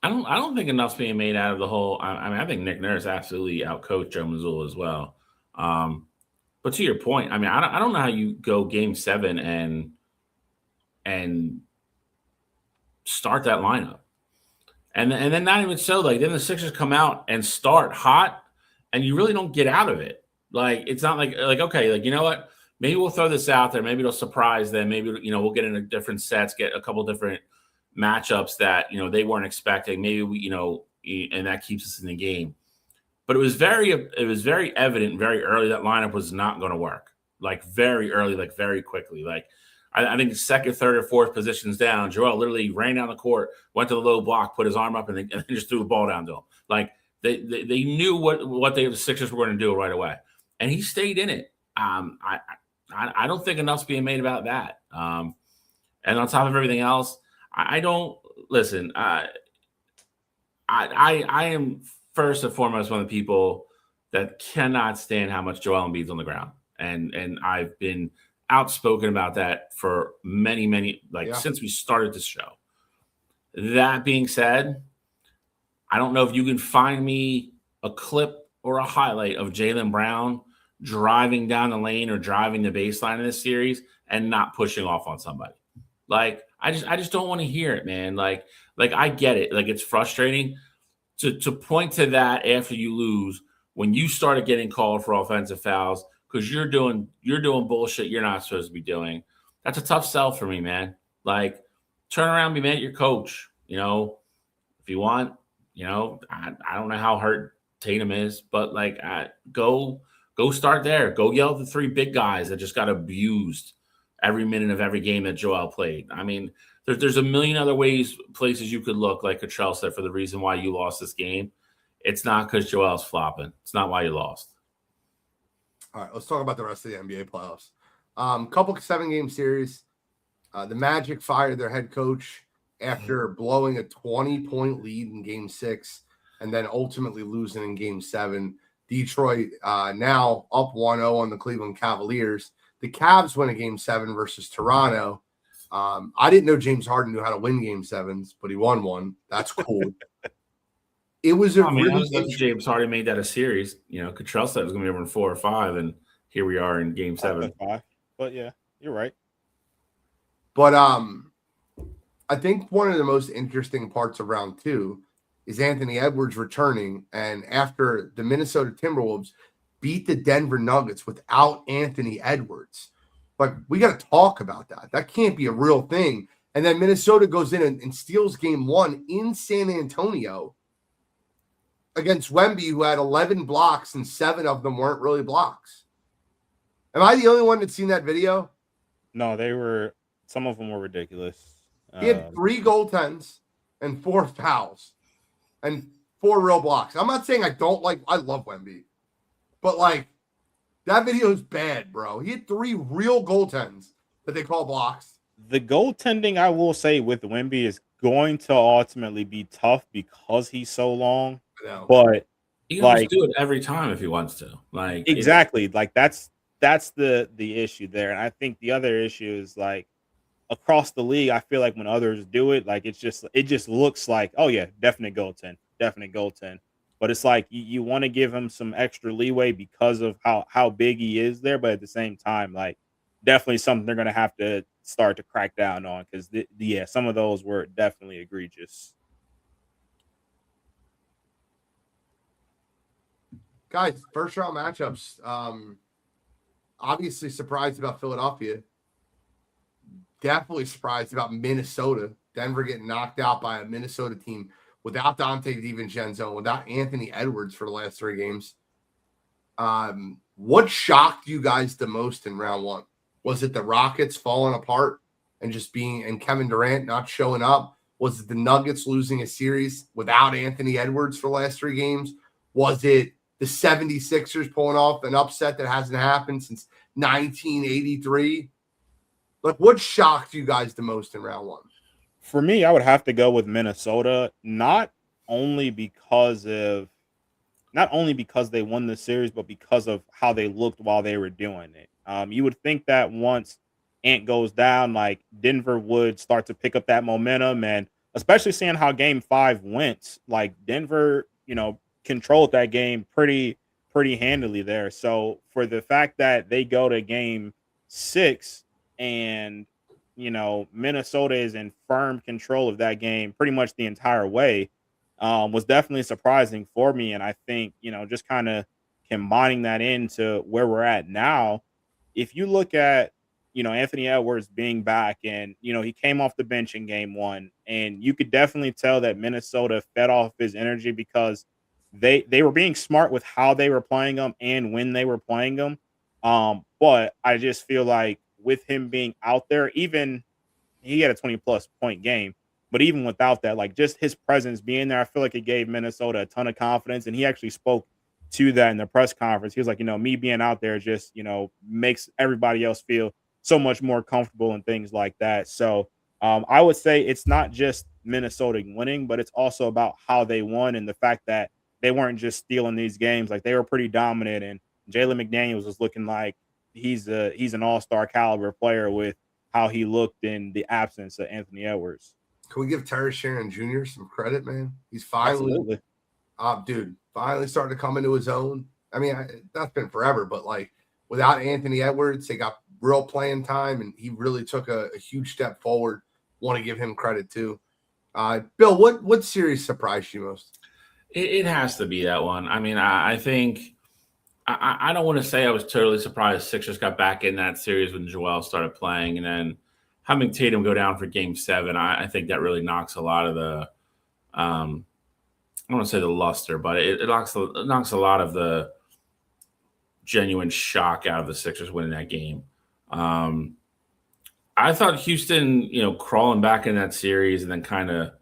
I don't think enough's being made out of the whole. I mean, I think Nick Nurse absolutely outcoached Joe Mazzulla as well. But to your point, I mean, I don't know how you go Game 7 and start that lineup, and then not even so. Like, then the Sixers come out and start hot, and you really don't get out of it. Like, it's not like okay, like, you know what? Maybe we'll throw this out there. Maybe it'll surprise them. Maybe, we'll get into different sets, get a couple different matchups that, they weren't expecting. Maybe we, and that keeps us in the game. But it was very evident very early that lineup was not going to work. Like, very early, like very quickly. Like, I think second, third, or fourth positions down, Joel literally ran down the court, went to the low block, put his arm up, and then just threw the ball down to him. Like, they knew what the Sixers were going to do right away, and he stayed in it. I don't think enough's being made about that. And on top of everything else, I don't listen. I am first and foremost one of the people that cannot stand how much Joel Embiid's on the ground, and I've been outspoken about that for many since we started this show. That being said, I don't know if you can find me a clip or a highlight of Jaylen Brown driving down the lane or driving the baseline in this series and not pushing off on somebody. Like, I just don't want to hear it, man. Like I get it. Like, it's frustrating to point to that after you lose when you started getting called for offensive fouls because you're doing bullshit you're not supposed to be doing. That's a tough sell for me, man. Like, turn around and be mad at your coach. If you want, I don't know how hurt Tatum is, but like, go start there. Go yell at the 3 big guys that just got abused every minute of every game that Joel played. I mean, there's a million other places you could look, like Cottrell said, for the reason why you lost this game. It's not because Joel's flopping. It's not why you lost. All right, let's talk about the rest of the NBA playoffs. Couple 7-game series. The Magic fired their head coach after blowing a 20-point lead in Game 6 and then ultimately losing in Game 7. Detroit now up 1-0 on the Cleveland Cavaliers. The Cavs win a Game 7 versus Toronto. I didn't know James Harden knew how to win Game 7s, but he won one. That's cool. It was James Harden made that a series. Cottrell said it was going to be over in 4 or 5, and here we are in Game 7. 5. But yeah, you're right. But I think one of the most interesting parts of round 2 is Anthony Edwards returning, and after the Minnesota Timberwolves beat the Denver Nuggets without Anthony Edwards. Like, we got to talk about that. That can't be a real thing. And then Minnesota goes in and steals Game 1 in San Antonio against Wemby, who had 11 blocks and 7 of them weren't really blocks. Am I the only one that's seen that video? No, some of them were ridiculous. He had 3 goaltends and 4 fouls and 4 real blocks. I'm not saying I love Wemby, but like that video is bad, bro. He had 3 real goaltends that they call blocks. The goaltending, I will say, with Wemby is going to ultimately be tough because he's so long. But he can just do it every time if he wants to. Like exactly, like that's the issue there. And I think the other issue is like across the league, I feel like when others do it, like it just looks like, oh yeah, definite goaltend. But it's like you want to give him some extra leeway because of how big he is there, but at the same time, like definitely something they're gonna have to start to crack down on because some of those were definitely egregious. Guys, first round matchups. Obviously surprised about Philadelphia. Definitely surprised about Minnesota. Denver getting knocked out by a Minnesota team without Dante DiVincenzo, without Anthony Edwards for the last 3 games. What shocked you guys the most in round 1? Was it the Rockets falling apart and Kevin Durant not showing up? Was it the Nuggets losing a series without Anthony Edwards for the last 3 games? Was it the 76ers pulling off an upset that hasn't happened since 1983? Like, what shocked you guys the most in round 1? For me, I would have to go with Minnesota, not only because they won the series, but because of how they looked while they were doing it. You would think that once Ant goes down, like Denver would start to pick up that momentum, and especially seeing how Game 5 went, like Denver, controlled that game pretty handily there. So for the fact that they go to Game 6 and Minnesota is in firm control of that game pretty much the entire way, was definitely surprising for me. And I think, just kind of combining that into where we're at now, if you look at, Anthony Edwards being back and, he came off the bench in Game 1, and you could definitely tell that Minnesota fed off his energy because they were being smart with how they were playing them and when they were playing them. But I just feel like with him being out there, even he had a 20-plus point game, but even without that, like just his presence being there, I feel like it gave Minnesota a ton of confidence. And he actually spoke to that in the press conference. He was like, me being out there just, makes everybody else feel so much more comfortable and things like that. So I would say it's not just Minnesota winning, but it's also about how they won and the fact that they weren't just stealing these games. Like they were pretty dominant, and Jalen McDaniels was looking like he's an all-star caliber player with how he looked in the absence of Anthony Edwards. Can we give Terry Sharon Jr. some credit, man? He's finally, finally starting to come into his own. I mean, that's been forever, but like without Anthony Edwards, they got real playing time, and he really took a huge step forward. Want to give him credit too. Bill, what series surprised you most? It has to be that one. I mean, I think I don't want to say I was totally surprised Sixers got back in that series when Joel started playing, and then having Tatum go down for Game 7. I think that really knocks a lot of the I don't want to say the luster, but it knocks a lot of the genuine shock out of the Sixers winning that game. I thought Houston, crawling back in that series and then kind of,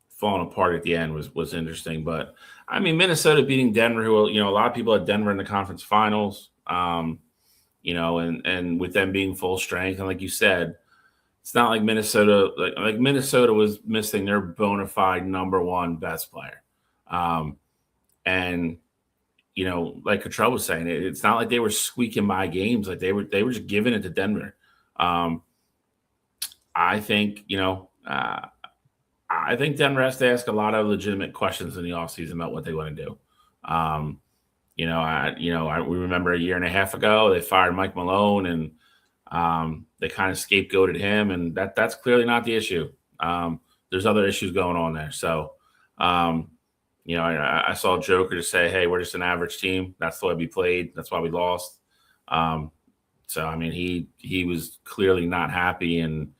falling apart at the end was interesting. But I mean, Minnesota beating Denver, who, a lot of people had Denver in the conference finals, and with them being full strength. And like you said, it's not like Minnesota, like Minnesota was missing their bona fide number 1 best player. And, like Cottrell was saying, it's not like they were squeaking by games. Like they were just giving it to Denver. I think, I think Denver has to ask a lot of legitimate questions in the offseason about what they want to do. We remember a year and a half ago they fired Mike Malone, and they kind of scapegoated him, and that's clearly not the issue. There's other issues going on there. So, I saw Joker to say, "Hey, we're just an average team. That's the way we played. That's why we lost." So I mean, he was clearly not happy, and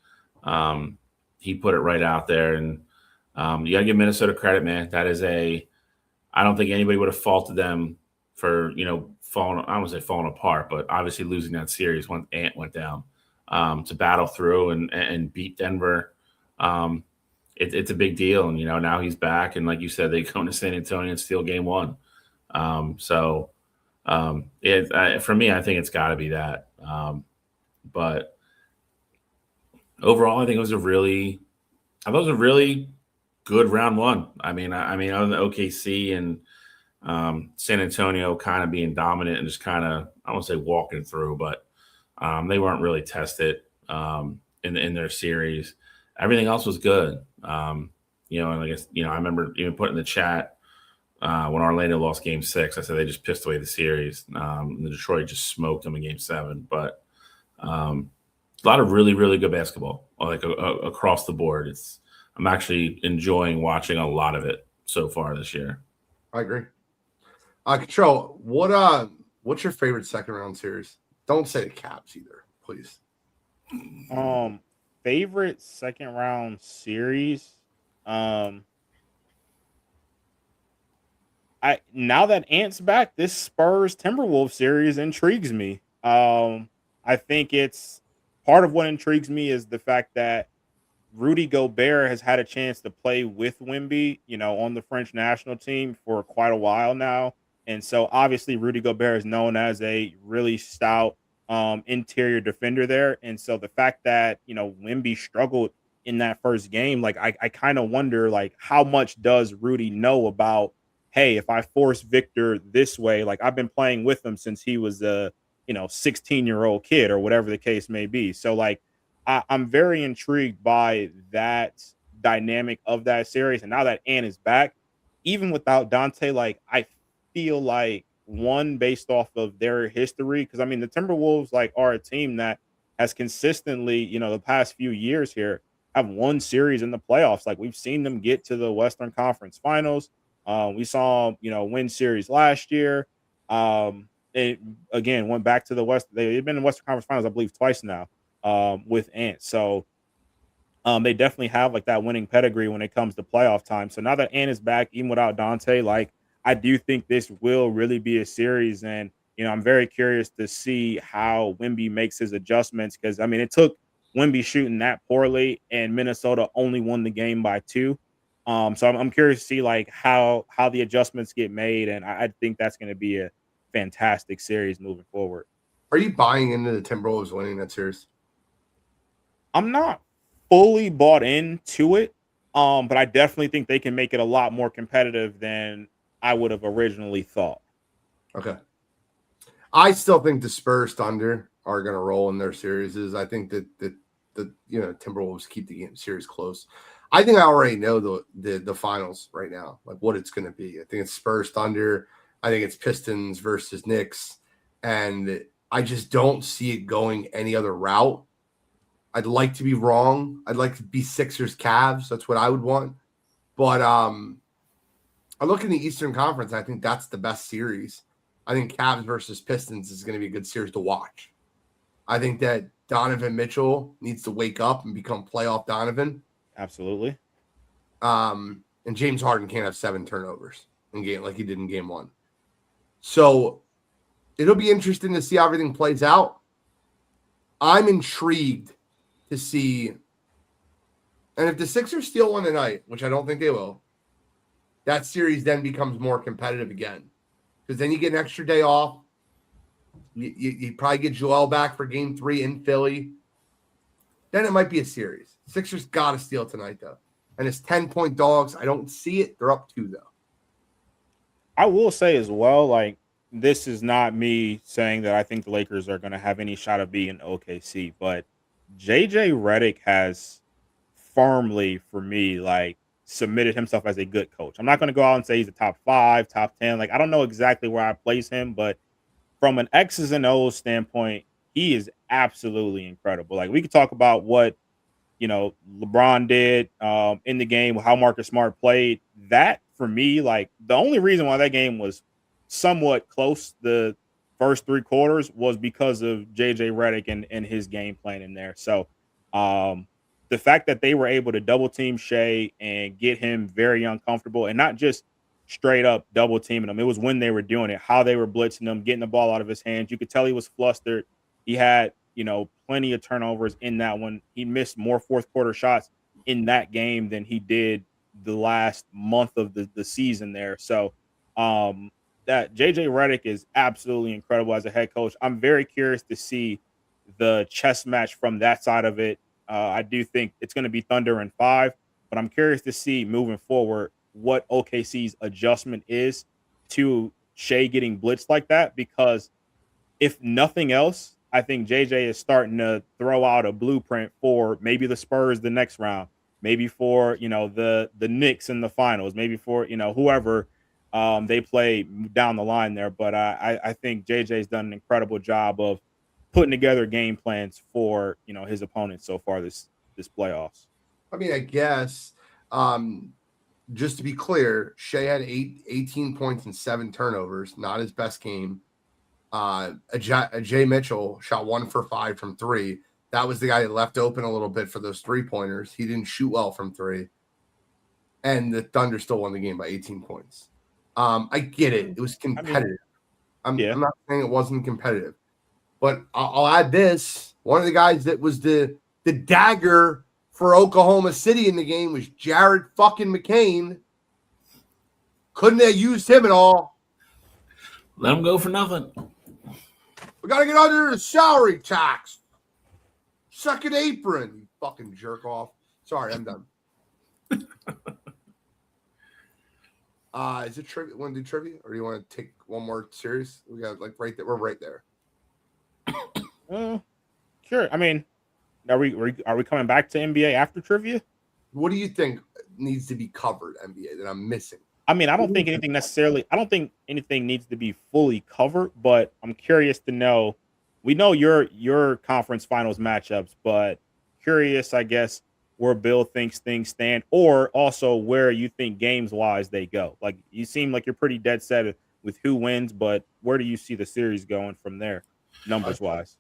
he put it right out there. And You got to give Minnesota credit, man. That is I don't think anybody would have faulted them for, falling. I don't want to say falling apart, but obviously losing that series when Ant went down, to battle through and beat Denver. It's a big deal. And, now he's back. And like you said, they come to San Antonio and steal game one. For me, I think it's got to be that. But overall, I think it was a really good round one. I mean, other than OKC and San Antonio kind of being dominant and just kind of, I won't say walking through, but they weren't really tested in their series. Everything else was good. And I guess, I remember even putting in the chat when Orlando lost game 6, I said they just pissed away the series. And the Detroit just smoked them in game 7. But a lot of really, really good basketball, like across the board. I'm actually enjoying watching a lot of it so far this year. I agree. Control, what's your favorite second round series? Don't say the Caps either, please. Favorite second round series. Now that Ant's back, this Spurs Timberwolves series intrigues me. I think it's part of what intrigues me is the fact that Rudy Gobert has had a chance to play with Wemby, on the French national team for quite a while now. And so obviously Rudy Gobert is known as a really stout interior defender there. And so the fact that, Wemby struggled in that first game, like I kind of wonder, like, how much does Rudy know about, hey, if I force Victor this way, like I've been playing with him since he was a, 16-year-old kid or whatever the case may be. So like, I'm very intrigued by that dynamic of that series. And now that Ant is back, even without Dante, like I feel like based off of their history, because I mean the Timberwolves like are a team that has consistently, the past few years here have won series in the playoffs. Like we've seen them get to the Western Conference Finals. We saw them, win series last year. It again went back to the West. They've been in the Western Conference Finals, I believe, twice now. With Ant. So they definitely have like that winning pedigree when it comes to playoff time. So now that Ant is back, even without Dante, like I do think this will really be a series. And, I'm very curious to see how Wemby makes his adjustments because, I mean, it took Wemby shooting that poorly and Minnesota only won the game by 2. So I'm curious to see like how the adjustments get made. And I think that's going to be a fantastic series moving forward. Are you buying into the Timberwolves winning that series? I'm not fully bought into it, but I definitely think they can make it a lot more competitive than I would have originally thought. Okay. I still think the Spurs Thunder are going to roll in their series. I think that the Timberwolves keep the series close. I think I already know the finals right now, like what it's going to be. I think it's Spurs Thunder. I think it's Pistons versus Knicks, and I just don't see it going any other route. I'd like to be wrong. I'd like to be Sixers Cavs. That's what I would want. But I look in the Eastern Conference. I think that's the best series. I think Cavs versus Pistons is going to be a good series to watch. I think that Donovan Mitchell needs to wake up and become playoff Donovan. Absolutely. And James Harden can't have 7 turnovers in game like he did in game 1. So it'll be interesting to see how everything plays out. I'm intrigued to see, and if the Sixers steal one tonight, which I don't think they will, that series then becomes more competitive again. Because then you get an extra day off. You probably get Joel back for game 3 in Philly. Then it might be a series. Sixers got to steal tonight, though. And it's 10-point dogs. I don't see it. They're up 2, though. I will say as well, like, this is not me saying that I think the Lakers are going to have any shot of being OKC, but JJ Redick has firmly, for me, like submitted himself as a good coach. I'm not going to go out and say he's a top 5, top 10. Like, I don't know exactly where I place him, but from an X's and O's standpoint, he is absolutely incredible. Like, we could talk about what, LeBron did in the game, how Marcus Smart played. That, for me, like, the only reason why that game was somewhat close the first 3 quarters was because of JJ Redick and his game plan in there. So the fact that they were able to double team Shea and get him very uncomfortable, and not just straight up double teaming him. It was when they were doing it, how they were blitzing him, getting the ball out of his hands. You could tell he was flustered. He had, plenty of turnovers in that one. He missed more fourth quarter shots in that game than he did the last month of the season there. So that JJ Redick is absolutely incredible as a head coach. I'm very curious to see the chess match from that side of it. I do think it's going to be Thunder in 5, but I'm curious to see moving forward what OKC's adjustment is to Shea getting blitzed like that, because if nothing else, I think JJ is starting to throw out a blueprint for maybe the Spurs the next round, maybe for the Knicks in the finals, maybe for whoever they play down the line there. But I think JJ's done an incredible job of putting together game plans for his opponents so far this playoffs. I mean, I guess just to be clear, Shea had 18 points and 7 turnovers, not his best game. Jay Mitchell shot 1 for 5 from 3. That was the guy that left open a little bit for those 3-pointers. He didn't shoot well from 3. And the Thunder still won the game by 18 points. I get it. It was competitive. I'm not saying it wasn't competitive. But I'll add this. One of the guys that was the dagger for Oklahoma City in the game was Jared fucking McCain. Couldn't have used him at all. Let him go for nothing. We got to get under the salary tax. Second apron, you fucking jerk off. Sorry, I'm done. Is it trivia? Want to do trivia? Or do you want to take one more series? We got right there. We're right there. Sure. I mean, are we coming back to NBA after trivia? What do you think needs to be covered, NBA, that I'm missing? I mean, I don't think anything needs to be fully covered, but I'm curious to know. We know your conference finals matchups, but curious, I guess, where Bill thinks things stand, or also where you think games wise they go. Like, you seem like you're pretty dead set with who wins, but where do you see the series going from there, numbers wise?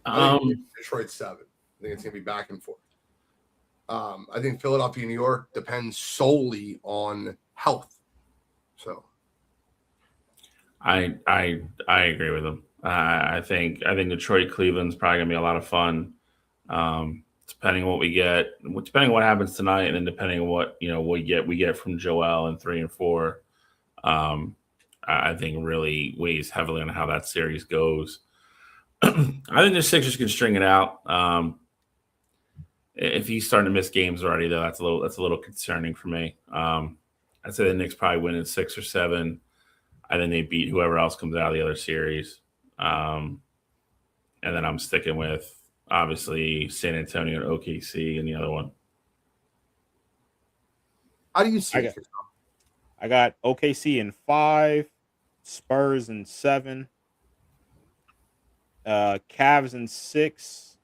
I think Detroit 7. I think it's gonna be back and forth. I think Philadelphia, New York depends solely on health. So I agree with him. I think Detroit Cleveland's probably gonna be a lot of fun. Depending on what we get, depending on what happens tonight, and then depending on what we get from Joel in 3 and 4. I think really weighs heavily on how that series goes. I think the Sixers can string it out. If he's starting to miss games already, though, that's a little concerning for me. I'd say the Knicks probably win in 6 or 7. I think they beat whoever else comes out of the other series. And then I'm sticking with, obviously, San Antonio and OKC and the other one. How do you see it? I got OKC in 5, Spurs in 7, Cavs in 6,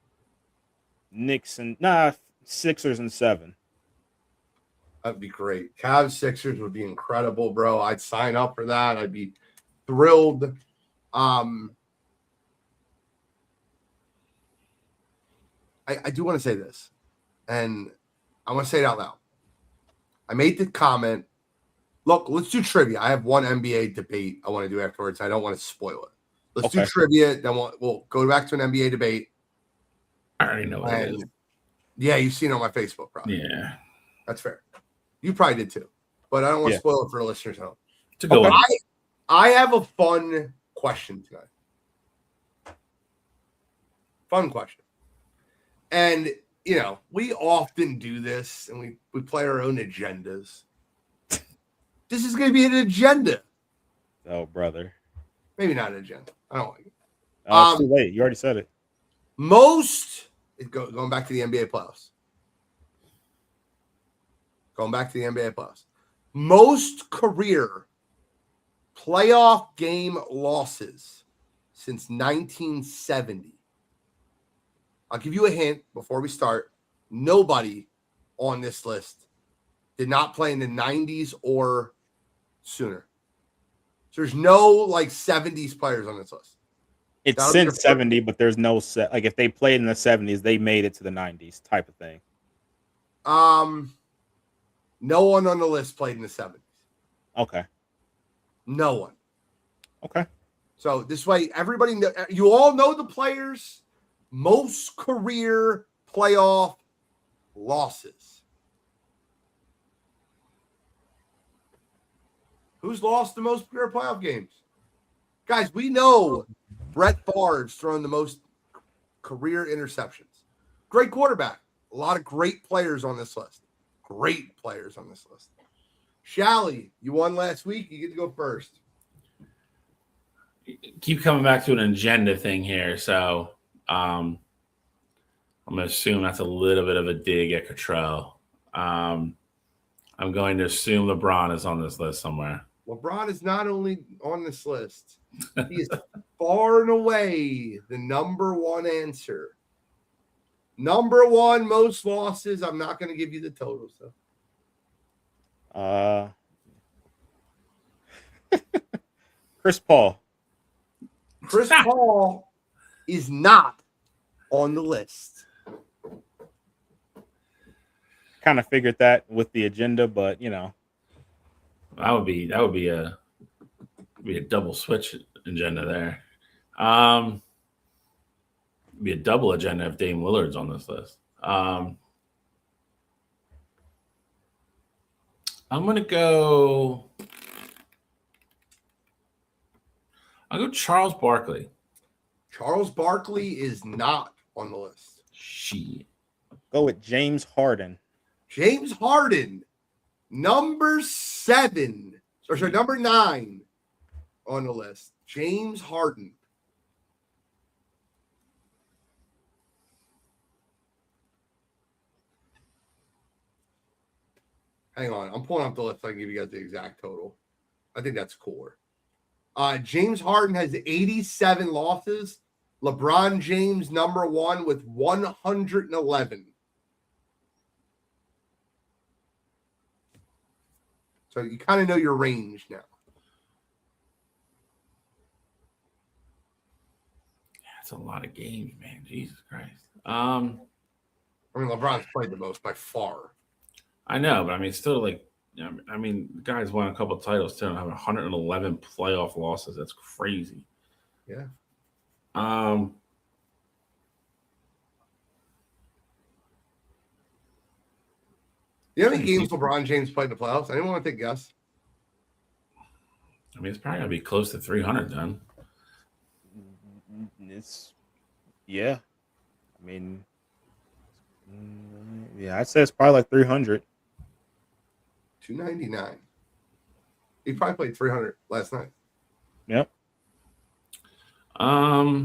Knicks and Sixers in 7. That'd be great. Cavs Sixers would be incredible, bro. I'd sign up for that. I'd be thrilled. I do want to say this, and I want to say it out loud. I made the comment. Look, let's do trivia. I have one NBA debate I want to do afterwards. I don't want to spoil it. Let's do trivia. Then we'll go back to an NBA debate. I already know what it is. Yeah, you've seen it on my Facebook, probably. Yeah. That's fair. You probably did too. But I don't want to spoil it for the listeners at home. To go I have a fun question tonight. Fun question. And, we often do this, and we play our own agendas. This is going to be an agenda. Oh, brother. Maybe not an agenda. I don't like it. It's too late. You already said it. Going back to the NBA playoffs. Most career playoff game losses since 1970. I'll give you a hint before we start. Nobody on this list did not play in the 90s or sooner. So there's no 70s players on this list. It's since 70, but there's no set. Like, if they played in the 70s, they made it to the 90s type of thing. No one on the list played in the 70s. Okay. No one. Okay. So this way, everybody, you all know the players. Most career playoff losses. Who's lost the most career playoff games? Guys, we know Brett Favre's thrown the most career interceptions. Great quarterback. A lot of great players on this list. Great players on this list. Shally, you won last week. You get to go first. Keep coming back to an agenda thing here. So I'm going to assume that's a little bit of a dig at Cottrell. I'm going to assume LeBron is on this list somewhere. LeBron is not only on this list, he is far and away the number one answer. Number one, most losses. I'm not going to give you the totals, though. Chris Paul. Chris Paul is not on the list. Kind of figured that with the agenda, but you know, that would be a double switch agenda there. Be a double agenda if Dame Lillard's on this list. I'm gonna go. I'll go Charles Barkley. Charles Barkley is not on the list. Shit. Go with James Harden. James Harden, number 9 on the list. James Harden. Hang on. I'm pulling up the list so I can give you guys the exact total. I think that's cooler. James Harden has 87 losses. LeBron James, number 1 with 111. So you kind of know your range now. That's a lot of games, man. Jesus Christ. I mean, LeBron's played the most by far. I know, but I mean, still, like, I mean, the guy's won a couple of titles too, and have 111 playoff losses. That's crazy. Yeah. You know how many games LeBron James played in the playoffs? Anyone want to take a guess? I mean, it's probably gonna be close to 300 then. Yeah. I mean, yeah, I'd say it's probably like 300. 299. He probably played 300 last night. Yep. I'll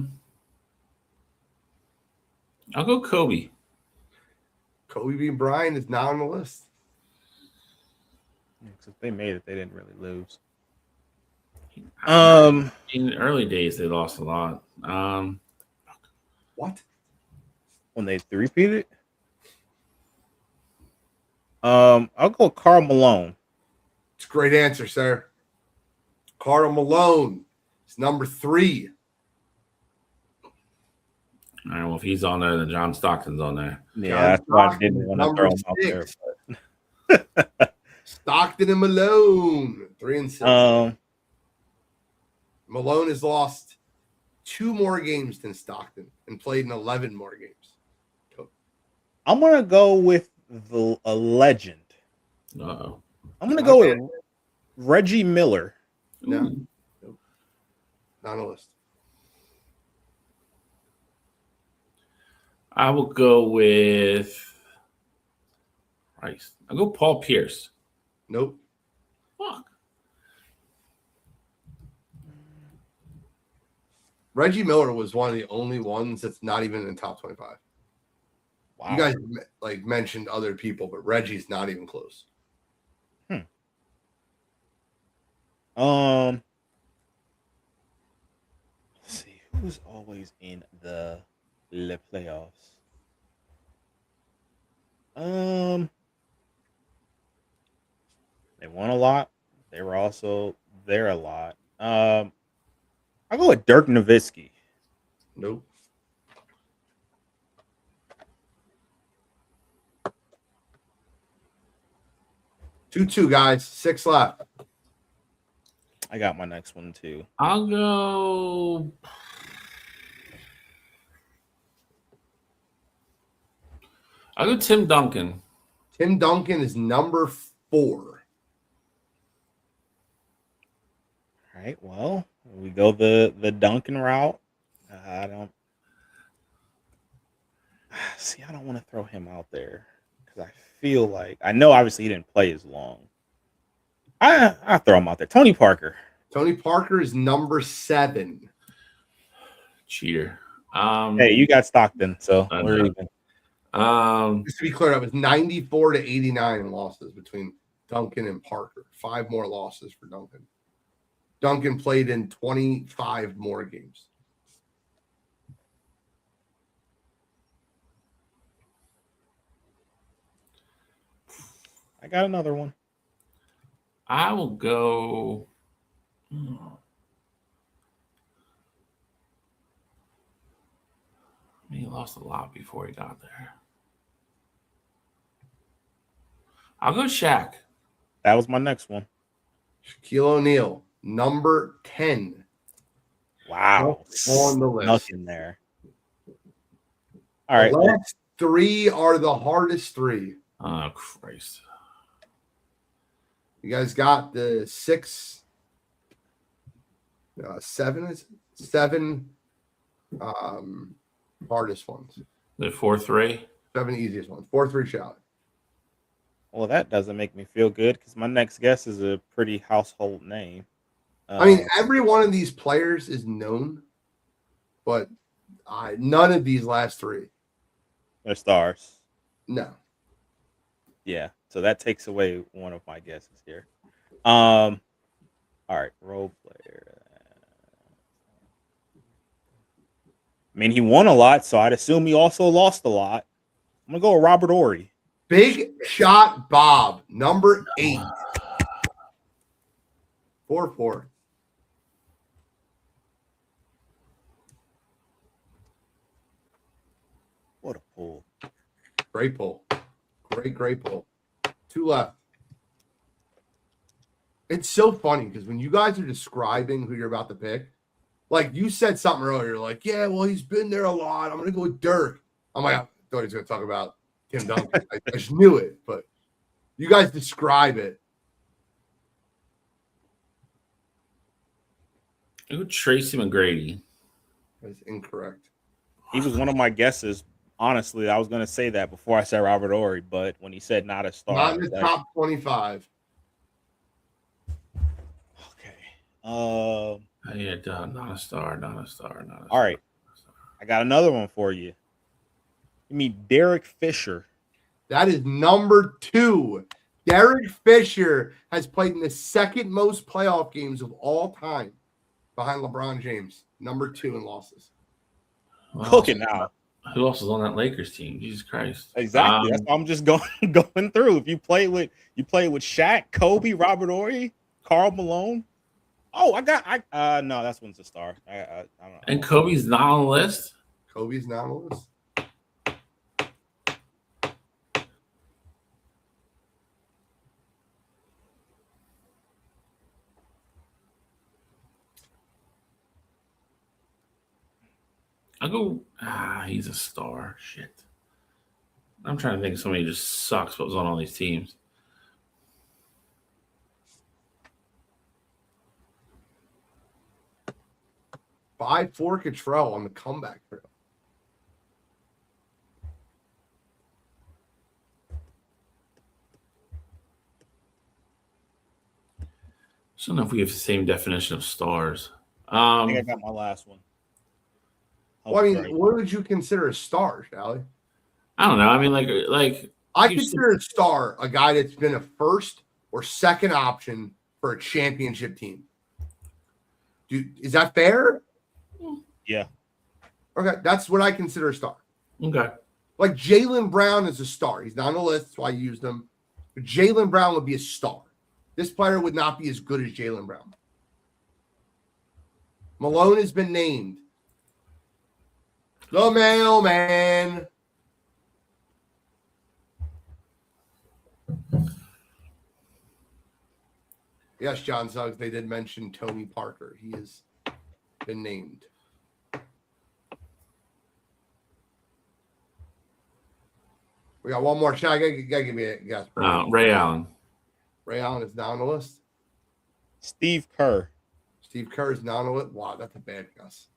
go Kobe. Kobe being Bryant is not on the list. Yeah, if they made it, they didn't really lose. In the early days, they lost a lot. What? When they three-peated? I'll go Karl Malone. It's a great answer, sir. Karl Malone is number 3. I don't know if he's on there, then John Stockton's on there. Yeah, that's why I didn't want to throw him out there. But. Stockton and Malone, 3 and 6. Malone has lost 2 more games than Stockton and played in 11 more games. I'm gonna go with a legend. Uh-oh. I'm gonna go with Reggie Miller. No, nope. Not on the list. I will go with Christ. I'll go Paul Pierce. Nope. Fuck. Reggie Miller was one of the only ones that's not even in the top 25. Wow. You guys like mentioned other people, but Reggie's not even close. Let's see who's always in the playoffs. They won a lot. They were also there a lot. I'll go with Dirk Nowitzki. Nope. 2-2, guys. 6 left. I got my next one too. I'll go. Tim Duncan. Tim Duncan is number 4. All right. Well, we go the Duncan route. I don't see. I don't want to throw him out there because I feel like I know. Obviously, he didn't play as long. I throw him out there. Tony Parker. Tony Parker is number 7. Cheater. Hey, you got Stockton, so we're even. Just to be clear, that was 94 to 89 losses between Duncan and Parker. 5 more losses for Duncan. Duncan played in 25 more games. I got another one. I will go. I mean, he lost a lot before he got there. I'll go Shaq. That was my next one. Shaquille O'Neal, number 10. Wow. On the list. Nothing there. All right. The last 3 are the hardest 3. Oh, Christ. You guys got the 7 hardest ones. The 4-3. 7 easiest ones. 4-3 shot. Well, that doesn't make me feel good because my next guess is a pretty household name. I mean, every one of these players is known, but none of these last 3. They're stars. No. Yeah, so that takes away one of my guesses here. All right, role player. I mean, he won a lot, so I'd assume he also lost a lot. I'm gonna go with Robert Horry. Big Shot Bob, number 8. 4-4. What a pull! Great pull. Great pull. 2 left. It's so funny because when you guys are describing who you're about to pick, like you said something earlier, like, yeah, well, he's been there a lot. I'm going to go with Dirk. I'm like, I thought he was going to talk about Tim Duncan. I just knew it, but you guys describe it. I'll go Tracy McGrady. That's incorrect. He was one of my guesses. Honestly, I was going to say that before I said Robert Horry, but when he said not a star, Not in the top 25. Okay. Yeah, not a star. All right. I got another one for you. You mean Derek Fisher? That is number 2. Derek Fisher has played in the 2nd most playoff games of all time behind LeBron James. Number 2 in losses. Cooking now. Who else is on that Lakers team? Jesus Christ! Exactly. That's why I'm just going through. If you play with Shaq, Kobe, Robert Horry, Karl Malone. Oh, no, that one's a star. I don't know. And Kobe's not on the list. Kobe's not on the list. I'll go. He's a star. Shit. I'm trying to think of somebody who just sucks. What was on all these teams? Five for Cottrell on the comeback trail. I don't know if we have the same definition of stars. I think I got my last one. Well, I mean, what would you consider a star, Sally? I don't know. I mean, like I consider a star a guy that's been a first or second option for a championship team. Is that fair? Yeah. Okay, that's what I consider a star. Okay. Like Jaylen Brown is a star. He's not on the list, that's why I used him. But Jaylen Brown would be a star. This player would not be as good as Jaylen Brown. Malone has been named. The mailman. Yes, John Suggs. They did mention Tony Parker. He has been named. We got one more shot. Gotta give me a guess. Ray Allen. Ray Allen is not on the list. Steve Kerr. Steve Kerr is not on the list. Wow, that's a bad guess.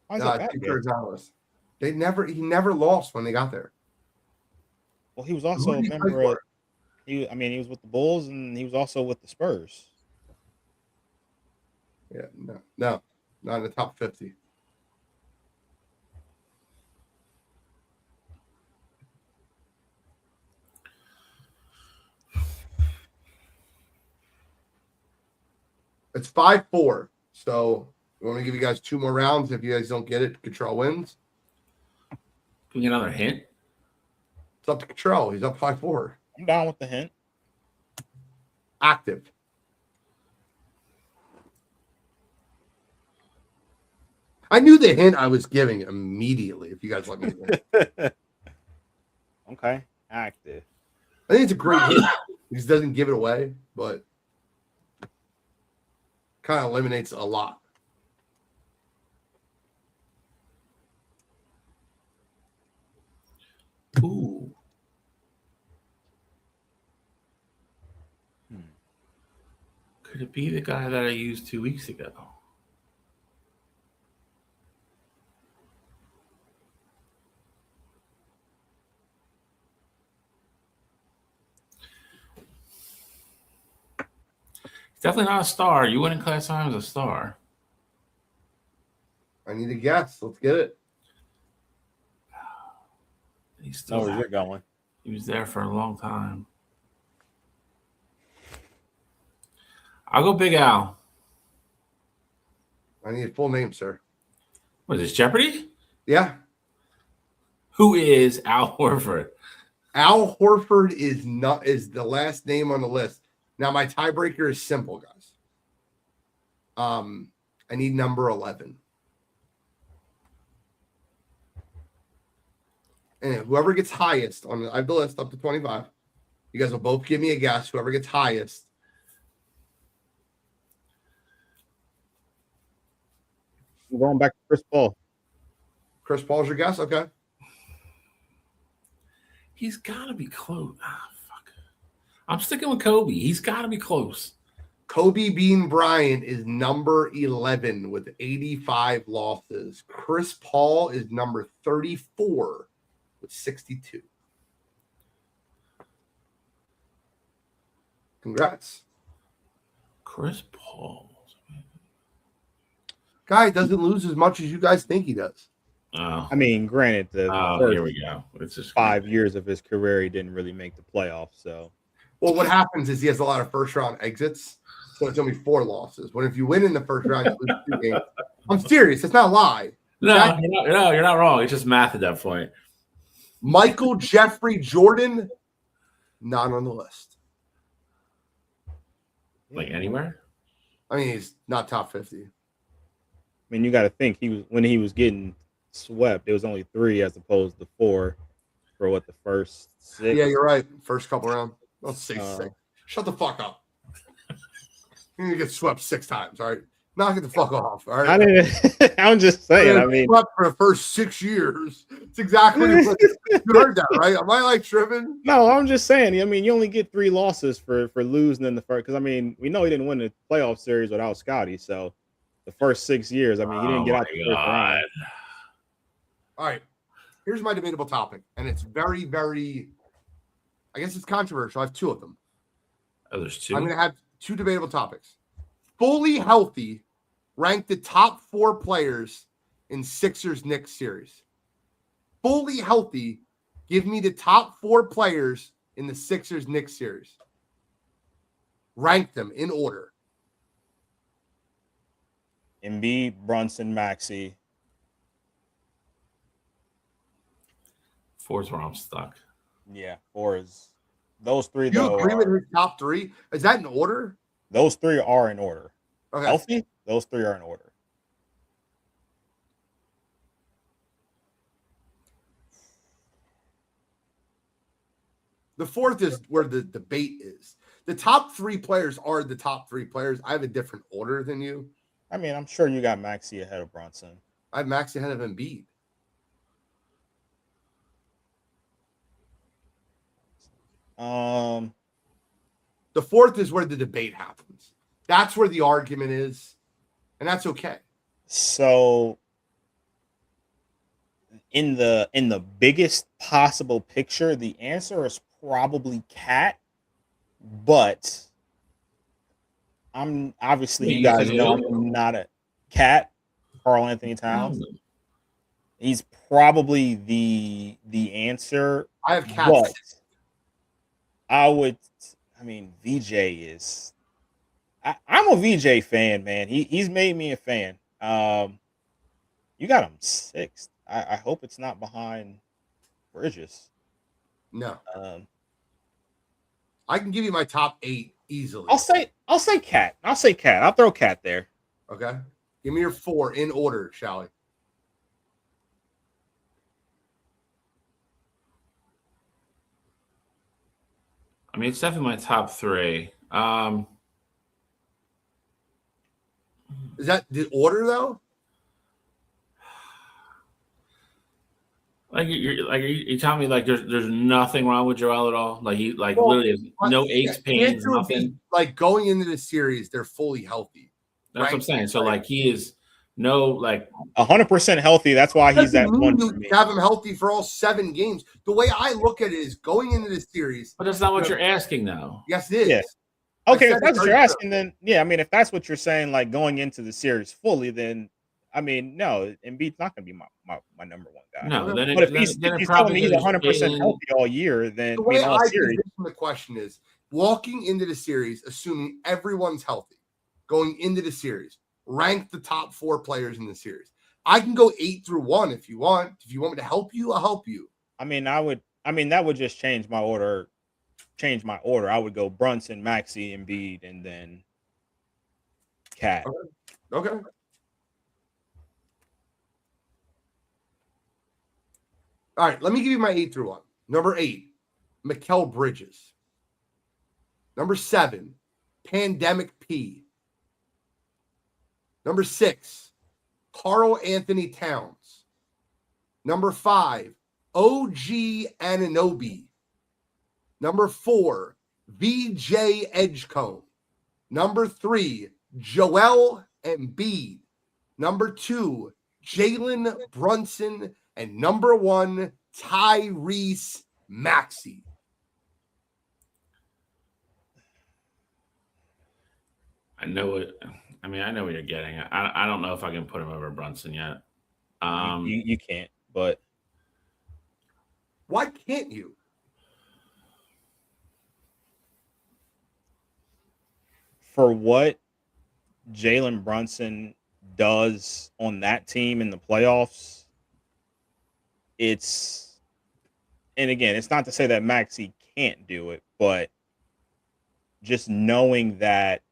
Why is it bad Steve guess? Kerr is not on the list. He never lost when they got there. Well, he was also a member of. He was with the Bulls and he was also with the Spurs. Yeah, no, not in the top 50. It's 5-4. So we want to give you guys 2 more rounds. If you guys don't get it, Cottrell wins. Can we get another hint? It's up to Cottrell. He's up 5-4. I'm down with the hint. Active. I knew the hint I was giving immediately. If you guys let me know. Okay, active. I think it's a great hit. He just doesn't give it away, but kind of eliminates a lot. Ooh. Could it be the guy that I used 2 weeks ago? He's definitely not a star. You wouldn't classify him as a star. I need a guess. Let's get it. He's still Where's it going? He was there for a long time. I'll go Big Al. I need a full name, sir. What is this, Jeopardy? Yeah. Who is Al Horford? Al Horford is the last name on the list. Now my tiebreaker is simple, guys. I need number 11. And whoever gets highest I have the list up to 25. You guys will both give me a guess. Whoever gets highest. I'm going back to Chris Paul. Chris Paul's your guess? Okay. He's got to be close. Fuck. I'm sticking with Kobe. He's got to be close. Kobe Bean Bryant is number 11 with 85 losses. Chris Paul is number 34 with 62. Congrats. Chris Paul. Guy doesn't lose as much as you guys think he does. Oh. I mean, granted, the first here we go. It's just 5 years of his career, he didn't really make the playoffs. So, well, what happens is he has a lot of first round exits, so it's only 4 losses. When if you win in the first round, you lose 2 games. I'm serious. It's not a lie. No, you're not wrong. It's just math at that point. Michael Jeffrey Jordan, not on the list. Like anywhere? I mean, he's not top 50. I mean, you got to think when he was getting swept, it was only 3 as opposed to 4 for the first 6. Yeah, you're right. First couple rounds. Let's say 6. Shut the fuck up. You need to get swept 6 times. All right, knock it the fuck off. All right. I'm just saying. I mean, swept for the first 6 years. It's exactly what you heard that, right? Am I like tripping? No, I'm just saying. I mean, you only get 3 losses for losing in the first. Because I mean, we know he didn't win the playoff series without Scotty. So the first 6 years, I mean, he didn't get out the first round. All right, here's my debatable topic, and it's very, very. I guess it's controversial. I have 2 of them. Oh, there's 2. I'm going to have 2 debatable topics. Fully healthy, rank the top 4 players in Sixers-Knicks series. Fully healthy, give me the top 4 players in the Sixers-Knicks series. Rank them in order. Embiid, Brunson, Maxey. 4's where I'm stuck. Yeah, 4 is those 3. You though, agree with his top 3? Is that in order? Those 3 are in order. Okay. Healthy, those 3 are in order. The 4th is where the debate is. The top 3 players are the top 3 players. I have a different order than you. I mean, I'm sure you got Maxey ahead of Brunson. I have Maxey ahead of Embiid. The 4th is where the debate happens. That's where the argument is, and that's okay. So in the biggest possible picture, the answer is probably Cat, but I'm obviously you guys know I'm not a Cat. Karl Anthony Towns. He's probably the answer. I have Cat. But VJ is. I'm a VJ fan, man. He's made me a fan. You got him 6th. I hope it's not behind Bridges. No. I can give you my top 8 easily. I'll say Cat. I'll throw Cat there. Okay. Give me your 4 in order, shall we? I mean, it's definitely my top 3. Is that the order though? You telling me like there's nothing wrong with Joel at all? Like he literally has no aches, pains, nothing. Like going into the series, they're fully healthy. That's what I'm saying. So like he is 100% healthy. That's why he's at 1 for me. Have him healthy for all 7 games. The way I look at it is going into the series. But that's not what you're asking, though. Yes, it is. Yeah. Okay, if that's what you're asking, then yeah. I mean, if that's what you're saying, like going into the series fully, then I mean, no, Embiid's not going to be my number 1 guy. No, but if he's telling me he's 100% healthy all year, then the way I position the question is walking into the series, assuming everyone's healthy, going into the series, rank the top 4 players in the series. I can go 8 through 1 if you want. If you want me to help you, I'll help you. That would just change my order. I would go Brunson, Maxey, Embiid, and then Cat. Okay. All right, let me give you my 8 through 1. Number 8, Mikal Bridges. Number 7, Pandemic P. Number 6, Karl Anthony Towns. Number 5, OG Anunoby. Number 4, VJ Edgecombe. Number 3, Joel Embiid. Number 2, Jalen Brunson. And number 1, Tyrese Maxey. I know it. I mean, I know what you're getting. I don't know if I can put him over Brunson yet. You can't, but why can't you? For what Jalen Brunson does on that team in the playoffs, and again, it's not to say that Maxey can't do it, but just knowing that,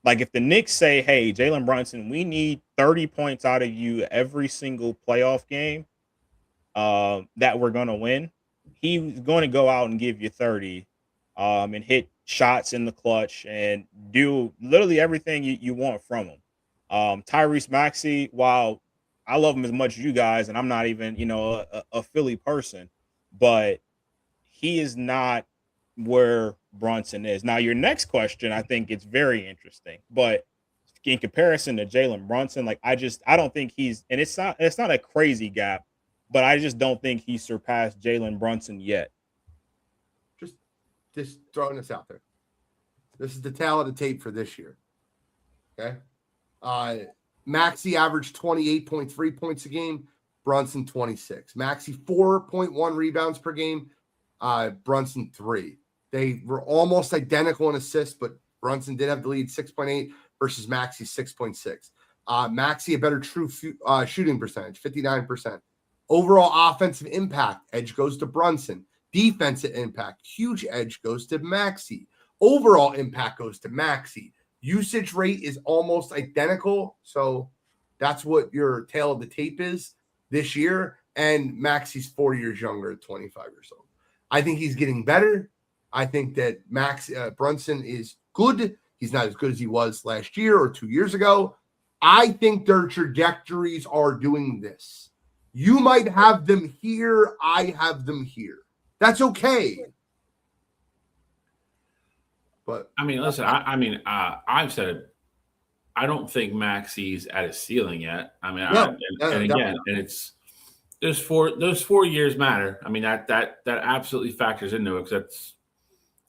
like, if the Knicks say, hey, Jalen Brunson, we need 30 points out of you every single playoff game that we're going to win, he's going to go out and give you 30 and hit shots in the clutch and do literally everything you want from him. Tyrese Maxey, while I love him as much as you guys, and I'm not even, a Philly person, but he is not where Brunson is. Now, your next question, I think it's very interesting, but in comparison to Jalen Brunson, like I don't think he's, and it's not a crazy gap, but I just don't think he surpassed Jalen Brunson yet. Just throwing this out there. This is the tale of the tape for this year. Okay. Maxey averaged 28.3 points a game, Brunson 26. Maxey 4.1 rebounds per game, Brunson 3. They were almost identical in assists, but Brunson did have the lead 6.8 versus Maxey 6.6. Maxey a better true shooting percentage, 59%. Overall offensive impact, edge goes to Brunson. Defensive impact, huge edge goes to Maxey. Overall impact goes to Maxey. Usage rate is almost identical. So that's what your tail of the tape is this year. And Maxey's 4 years younger at 25 years old. I think he's getting better. I think that Max Brunson is good. He's not as good as he was last year or 2 years ago. I think their trajectories are doing this. You might have them here. I have them here. That's okay. But I mean, listen, I've said it. I don't think Maxi's at his ceiling yet. I mean, and again, and it's those 4 years matter. I mean, that absolutely factors into it because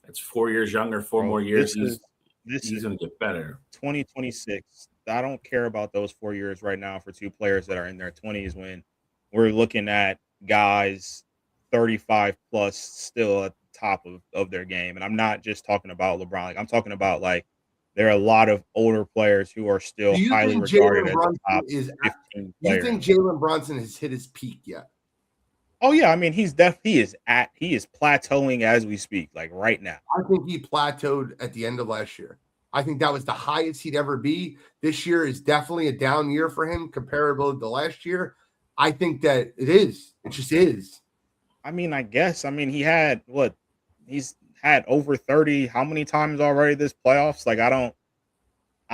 that's 4 years younger, four more years. He's going to get better. 2026. I don't care about those 4 years right now for two players that are in their 20s when we're looking at guys 35 plus still at the top of their game. And I'm not just talking about LeBron. Like, I'm talking about, like, there are a lot of older players who are still highly regarded as the top 15 players. You think Jalen Brunson has hit his peak yet? Oh yeah, I mean he is plateauing as we speak, like right now. I think he plateaued at the end of last year. I think that was the highest he'd ever be. This year is definitely a down year for him comparable to last year. I think that it is. It just is. I mean, I guess. I mean, he's had over 30 how many times already this playoffs? Like I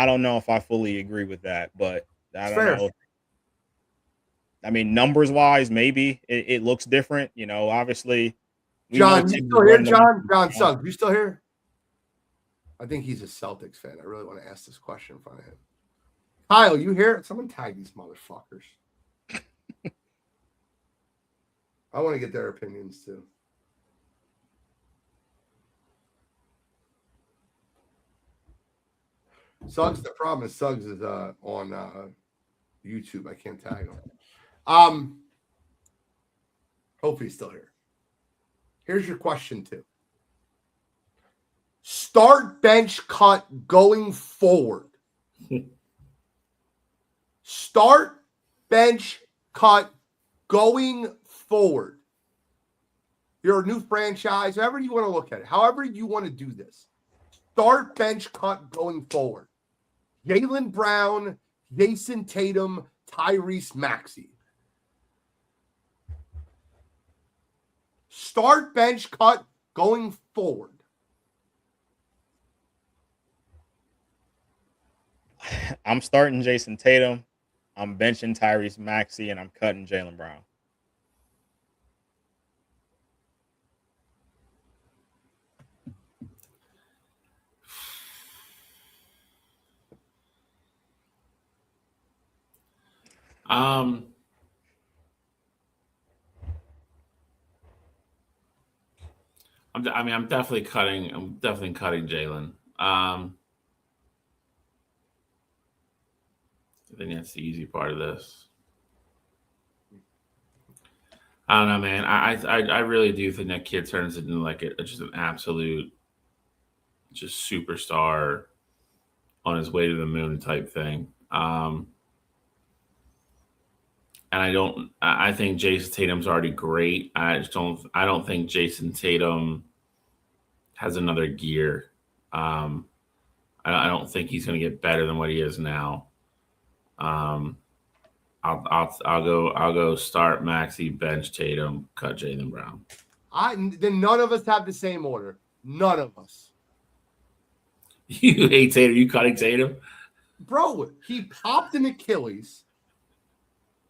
don't know if I fully agree with that, but I don't know. I mean, numbers wise, maybe it looks different. You know, obviously. John, you still here? John Suggs, you still here? I think he's a Celtics fan. I really want to ask this question in front of him. Kyle, you here? Someone tag these motherfuckers. I want to get their opinions too. Suggs, the problem is Suggs is on YouTube. I can't tag him. Hopefully he's still here. Here's your question too. Start, bench, cut going forward. Start, bench, cut going forward. You're a new franchise, however you want to look at it, however you want to do this. Start, bench, cut going forward. Jaylen Brown, Jason Tatum, Tyrese Maxey. Start, bench, cut going forward. I'm starting Jason Tatum. I'm benching Tyrese Maxey, and I'm cutting Jaylen Brown. I'm definitely cutting. I'm definitely cutting Jaylen. I think that's the easy part of this. I don't know, man. I really do think that kid turns into like just an absolute, just superstar on his way to the moon type thing. And I think Jason Tatum's already great. I don't think Jason Tatum has another gear. I don't think he's going to get better than what he is now. I'll go start Maxey, bench Tatum, cut Jaylen Brown. Then none of us have the same order. None of us. You hate Tatum. You cutting Tatum? Bro, he popped an Achilles.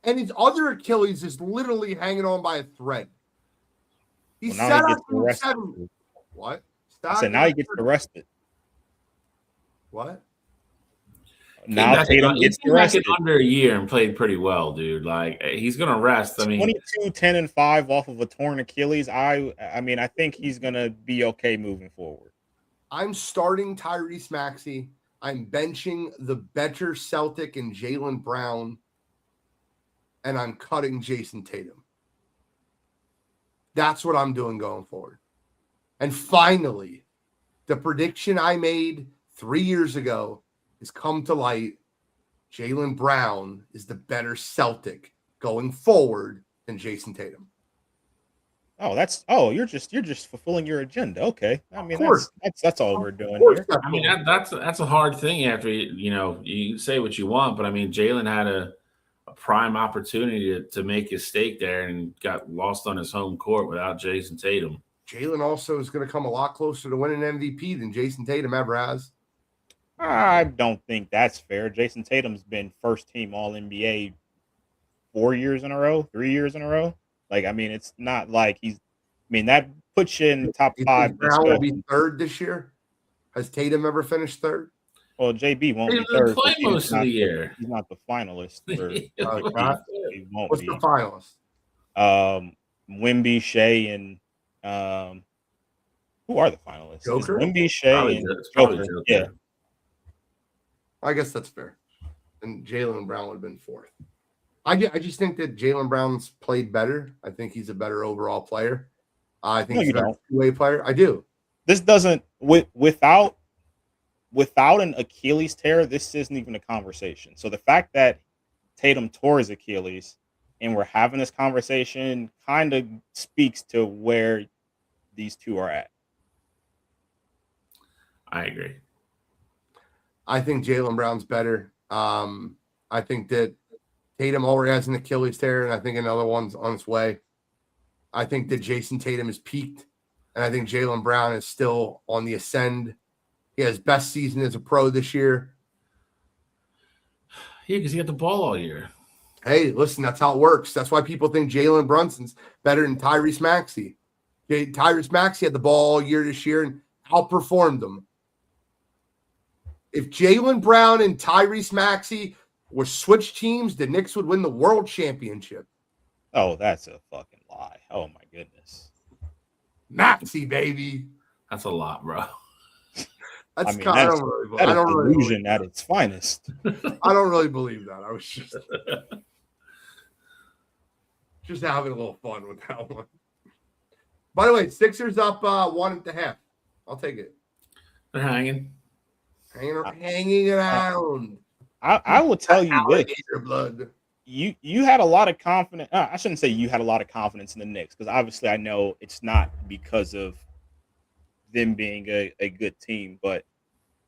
And his other Achilles is literally hanging on by a thread. He set up to 7. What? Stop. So now he gets arrested. What? Now Tatum gets arrested. Under a year and played pretty well, dude. Like he's gonna rest. I mean, 22, 10, and 5 off of a torn Achilles. I mean, I think he's gonna be okay moving forward. I'm starting Tyrese Maxey. I'm benching the better Celtic and Jaylen Brown. And I'm cutting Jason Tatum. That's what I'm doing going forward. And finally, the prediction I made 3 years ago has come to light. Jaylen Brown is the better Celtic going forward than Jason Tatum. You're just fulfilling your agenda. Okay. I mean, that's all we're doing here. I mean, that's a hard thing after you say what you want, but I mean, Jaylen had a prime opportunity to make his stake there and got lost on his home court without Jason Tatum. Jalen also is going to come a lot closer to winning MVP than Jason Tatum ever has. I don't think that's fair. Jason Tatum's been first team All NBA 4 years in a row, 3 years in a row. Like, I mean, it's not like that puts you in the top You five. think Brown will be third this year? Has Tatum ever finished third? Well, JB won't He be didn't third. play He's most of the year. He's not the finalist. For, He he won't What's be. the finalist? Wemby, Shea, and who are the finalists? Joker? It's Wemby, Shea, Probably and Joker. Joker. Yeah. I guess that's fair. And Jaylen Brown would have been fourth. I just think that Jaylen Brown's played better. I think he's a better overall player. I think he's a better two-way player. I do. This doesn't without an Achilles tear, this isn't even a conversation. So the fact that Tatum tore his Achilles and we're having this conversation kind of speaks to where these two are at. I agree. I think Jaylen Brown's better. I think that Tatum already has an Achilles tear, and I think another one's on its way. I think that Jason Tatum has peaked, and I think Jaylen Brown is still on the ascend. He has best season as a pro this year. Yeah, because he got the ball all year. Hey, listen, that's how it works. That's why people think Jalen Brunson's better than Tyrese Maxey. Tyrese Maxey had the ball all year this year and outperformed them. If Jaylen Brown and Tyrese Maxey were switch teams, the Knicks would win the world championship. Oh, that's a fucking lie. Oh, my goodness. Maxey, baby. That's a lot, bro. That's I kind mean, of delusion at its finest. I don't really believe that. I was just having a little fun with that one. By the way, Sixers up 1.5. I'll take it. They're hanging around. I will tell you this. Blood. You had a lot of confidence. I shouldn't say you had a lot of confidence in the Knicks because obviously I know it's not because of them being a good team, but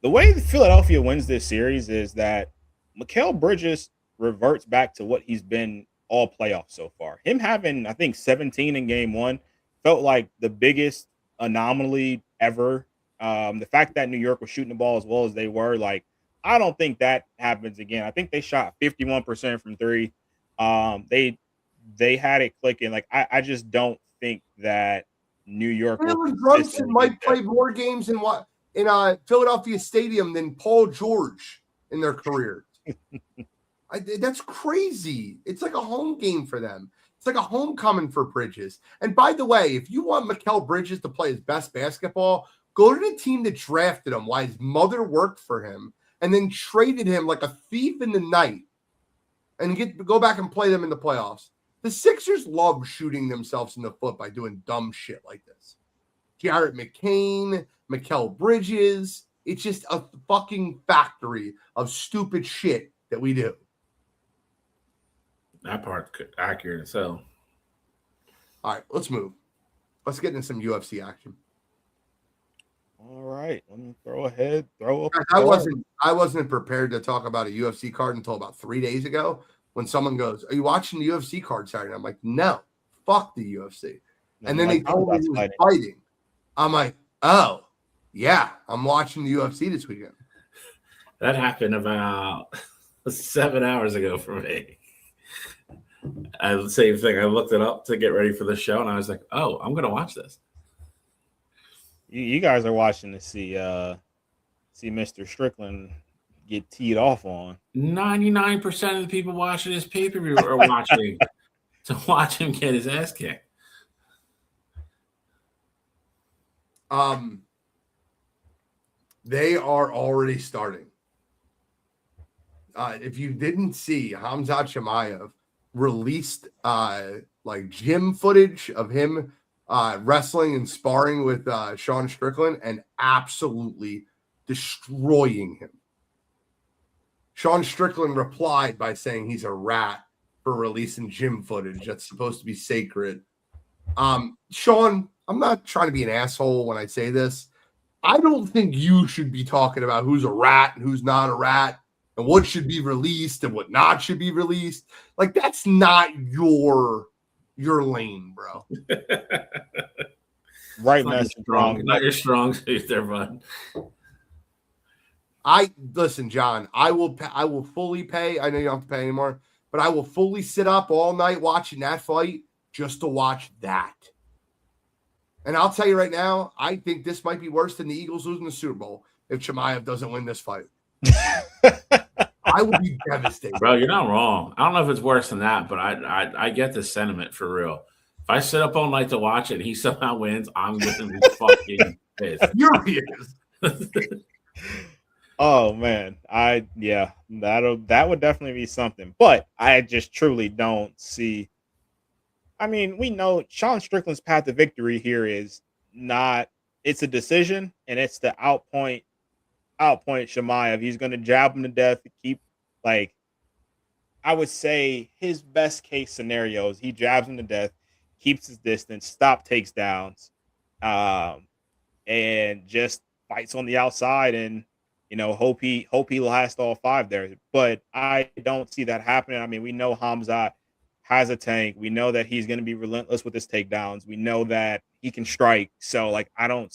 the way Philadelphia wins this series is that Mikal Bridges reverts back to what he's been all playoffs so far. Him having, I think, 17 in game one felt like the biggest anomaly ever. The fact that New York was shooting the ball as well as they were, like, I don't think that happens again. I think they shot 51% from three. They had it clicking. Like, I just don't think that New York. Brunson might play more games in Philadelphia Stadium than Paul George in their career. That's crazy. It's like a home game for them. It's like a homecoming for Bridges. And by the way, if you want Mikal Bridges to play his best basketball, go to the team that drafted him while his mother worked for him and then traded him like a thief in the night and go back and play them in the playoffs. The Sixers love shooting themselves in the foot by doing dumb shit like this. Jarrett McCain, Mikal Bridges. It's just a fucking factory of stupid shit that we do. That part's accurate as hell. All right, let's move. Let's get into some UFC action. All right, let me throw up. I wasn't prepared to talk about a UFC card until about 3 days ago when someone goes, "Are you watching the UFC card Saturday?" I'm like, "No, fuck the UFC." And then they told me he was fighting. I'm like, "Oh, yeah, I'm watching the UFC this weekend." That happened about 7 hours ago for me. The same thing. I looked it up to get ready for the show, and I was like, "Oh, I'm going to watch this." You guys are watching to see Mr. Strickland get teed off on. 99% of the people watching this pay-per-view are watching to watch him get his ass kicked. They are already starting. If you didn't see, Hamzat Chimaev released like gym footage of him wrestling and sparring with Sean Strickland and absolutely destroying him. Sean Strickland replied by saying he's a rat for releasing gym footage that's supposed to be sacred. Sean, I'm not trying to be an asshole when I say this. I don't think you should be talking about who's a rat and who's not a rat and what should be released and what not should be released. Like, that's not your lane, bro. Right Not your message, wrong. not your strong suit there, bud. I listen, John. I will fully pay. I know you don't have to pay anymore, but I will fully sit up all night watching that fight just to watch that. And I'll tell you right now, I think this might be worse than the Eagles losing the Super Bowl if Chimaev doesn't win this fight. I would be devastated. Bro, you're not wrong. I don't know if it's worse than that, but I get the sentiment for real. If I sit up all night to watch it and he somehow wins, I'm going to be fucking pissed. Furious. Oh man, that would definitely be something. But I just truly don't see. I mean, we know Sean Strickland's path to victory here is not. It's a decision, and it's to outpoint Chimaev. He's going to jab him to death to keep, like, I would say his best case scenario is he jabs him to death, keeps his distance, takes downs, and just fights on the outside and hope he lasts all 5 there. But I don't see that happening. I mean, we know Hamzat has a tank. We know that he's going to be relentless with his takedowns. We know that he can strike. So like I don't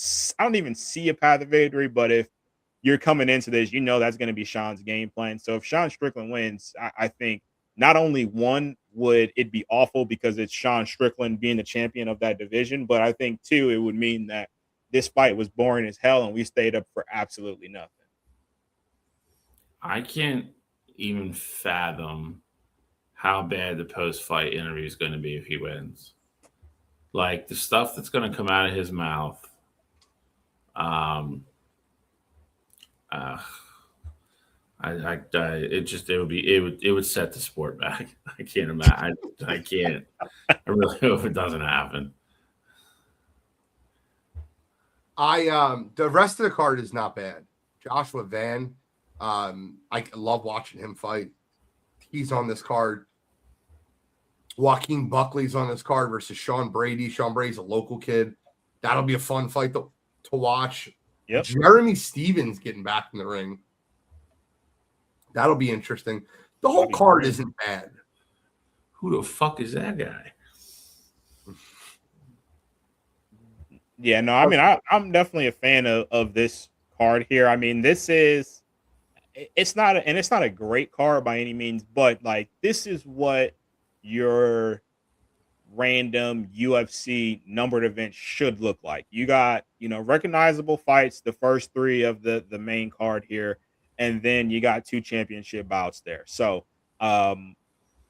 even see a path of victory. But if you're coming into this, that's going to be Sean's game plan. So if Sean Strickland wins, I think not only one would it be awful because it's Sean Strickland being the champion of that division, but I think 2, it would mean that this fight was boring as hell and we stayed up for absolutely nothing. I can't even fathom how bad the post-fight interview is going to be if he wins. Like the stuff that's going to come out of his mouth. It would set the sport back. I can't imagine. I can't. I really hope it doesn't happen. The rest of the card is not bad. Joshua Van, I love watching him fight. He's on this card. Joaquin Buckley's on this card versus Sean Brady. Sean Brady's a local kid. That'll be a fun fight to watch. Yep. Jeremy Stevens getting back in the ring. That'll be interesting. The whole card isn't bad. Who the fuck is that guy? Yeah, no, I mean, I'm definitely a fan of this card here. I mean, it's not a great card by any means, but like this is what your random UFC numbered event should look like. You got, recognizable fights, the first 3 of the main card here, and then you got 2 championship bouts there. So,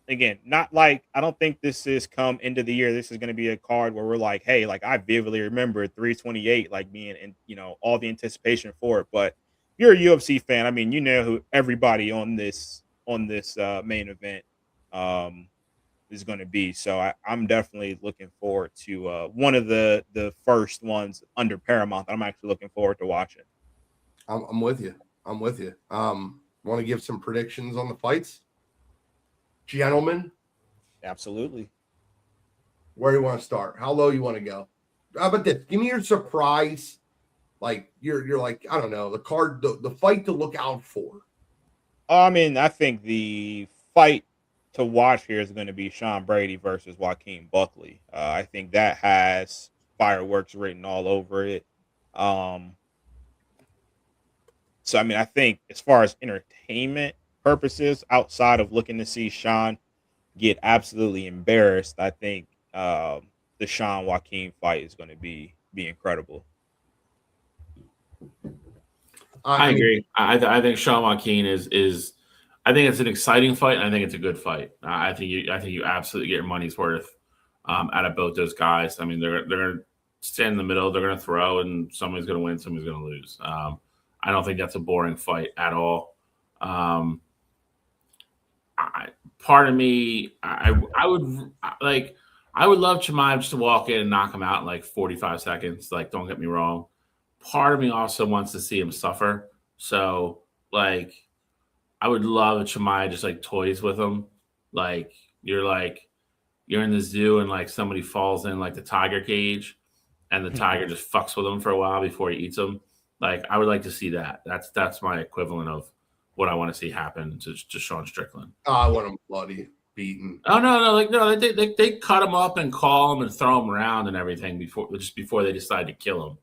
again, not like I don't think this is come into the year. This is going to be a card where we're like, hey, like I vividly remember 328, like being in, all the anticipation for it. But if you're a UFC fan, I mean, who everybody on this main event is going to be. So I'm definitely looking forward to one of the first ones under Paramount that I'm actually looking forward to watching. I'm with you. Want to give some predictions on the fights? Gentlemen? Absolutely. Where do you want to start? How low you want to go? How about this? Give me your surprise. Like you're like, I don't know, the card, the fight to look out for. I mean, I think the fight to watch here is going to be Sean Brady versus Joaquin Buckley. I think that has fireworks written all over it. So, I mean, I think as far as entertainment purposes, outside of looking to see Sean get absolutely embarrassed, I think the Sean Joaquin fight is going to be incredible. I agree. I think Sean Joaquin is. I think it's an exciting fight, and I think it's a good fight. I think you absolutely get your money's worth out of both those guys. I mean, they're going to stand in the middle. They're going to throw, and somebody's going to win, somebody's going to lose. I don't think that's a boring fight at all. Part of me, I would love Chimaev just to walk in and knock him out in like 45 seconds. Like, don't get me wrong. Part of me also wants to see him suffer. So, like, I would love if Chimaev just like toys with him. Like, you're in the zoo and like somebody falls in like the tiger cage, and the tiger just fucks with him for a while before he eats him. Like, I would like to see that. That's my equivalent of what I want to see happen to Sean Strickland. I want him bloody. beaten. Oh no! They cut him up and call him and throw him around and everything before they decide to kill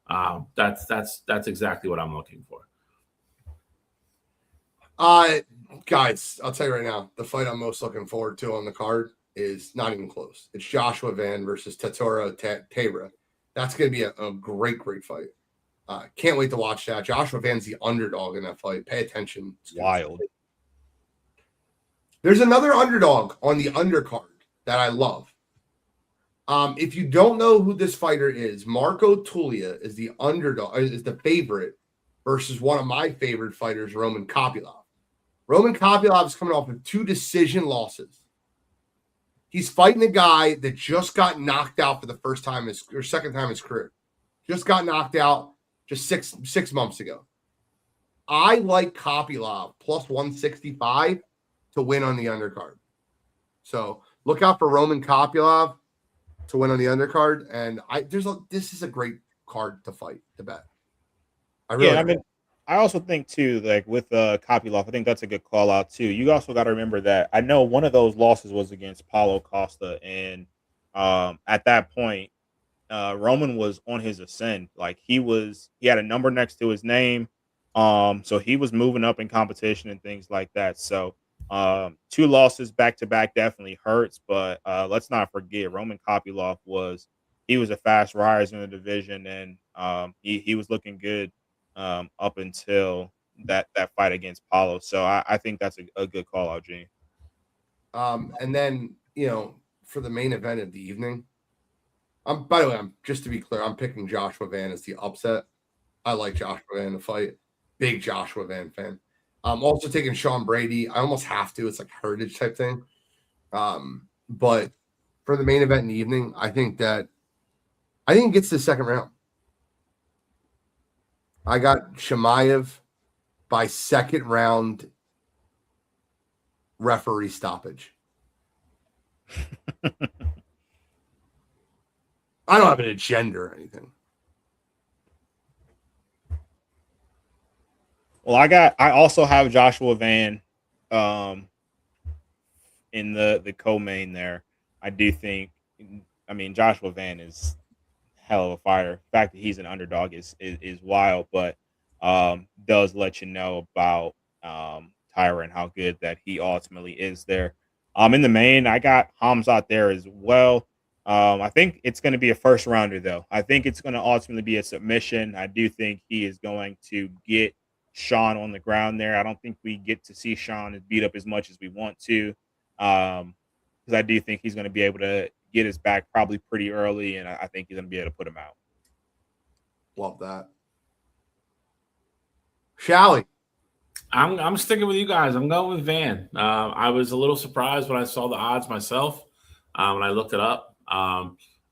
him. That's exactly what I'm looking for. Guys, I'll tell you right now, the fight I'm most looking forward to on the card is not even close. It's Joshua Van versus Tatora Tabra. That's going to be a great fight. Can't wait to watch that. Joshua Van's the underdog in that fight. Pay attention. Wild. There's another underdog on the undercard that I love. If you don't know who this fighter is, Marco Tullia is the underdog, is the favorite versus one of my favorite fighters, Roman Kopylov. Roman Kopylov is coming off of 2 decision losses. He's fighting a guy that just got knocked out for the first time or second time in his career. Just got knocked out just six months ago. I like Kopylov plus 165 to win on the undercard. So look out for Roman Kopylov to win on the undercard. And this is a great card to bet. I also think too, like with Kopylov, I think that's a good call out too. You also got to remember that I know one of those losses was against Paulo Costa, and at that point, Roman was on his ascend. Like he had a number next to his name, so he was moving up in competition and things like that. So 2 losses back to back definitely hurts, but let's not forget Roman Kopylov was a fast riser in the division, and he was looking good up until that fight against Paulo. So I think that's a good call out, Gene. And then, for the main event of the evening, by the way, just to be clear, I'm picking Joshua Van as the upset. I like Joshua Van to fight. Big Joshua Van fan. I'm also taking Sean Brady. I almost have to. It's like heritage type thing. But for the main event in the evening, I think it gets to the second round. I got Chimaev by second round referee stoppage. I don't have an agenda or anything. Well, I also have Joshua Van in the co-main there. I do think, Joshua Van is hell of a fighter. The fact that he's an underdog is wild, but does let you know about Tyra and how good that he ultimately is there. In the main, I got Hamzat there as well. I think it's going to be a first rounder, though. I think it's going to ultimately be a submission. I do think he is going to get Sean on the ground there. I don't think we get to see Sean beat up as much as we want to, because I do think he's going to be able to get his back probably pretty early, and I think he's going to be able to put him out. Love that. Shally. I'm sticking with you guys. I'm going with Van. I was a little surprised when I saw the odds myself when I looked it up. I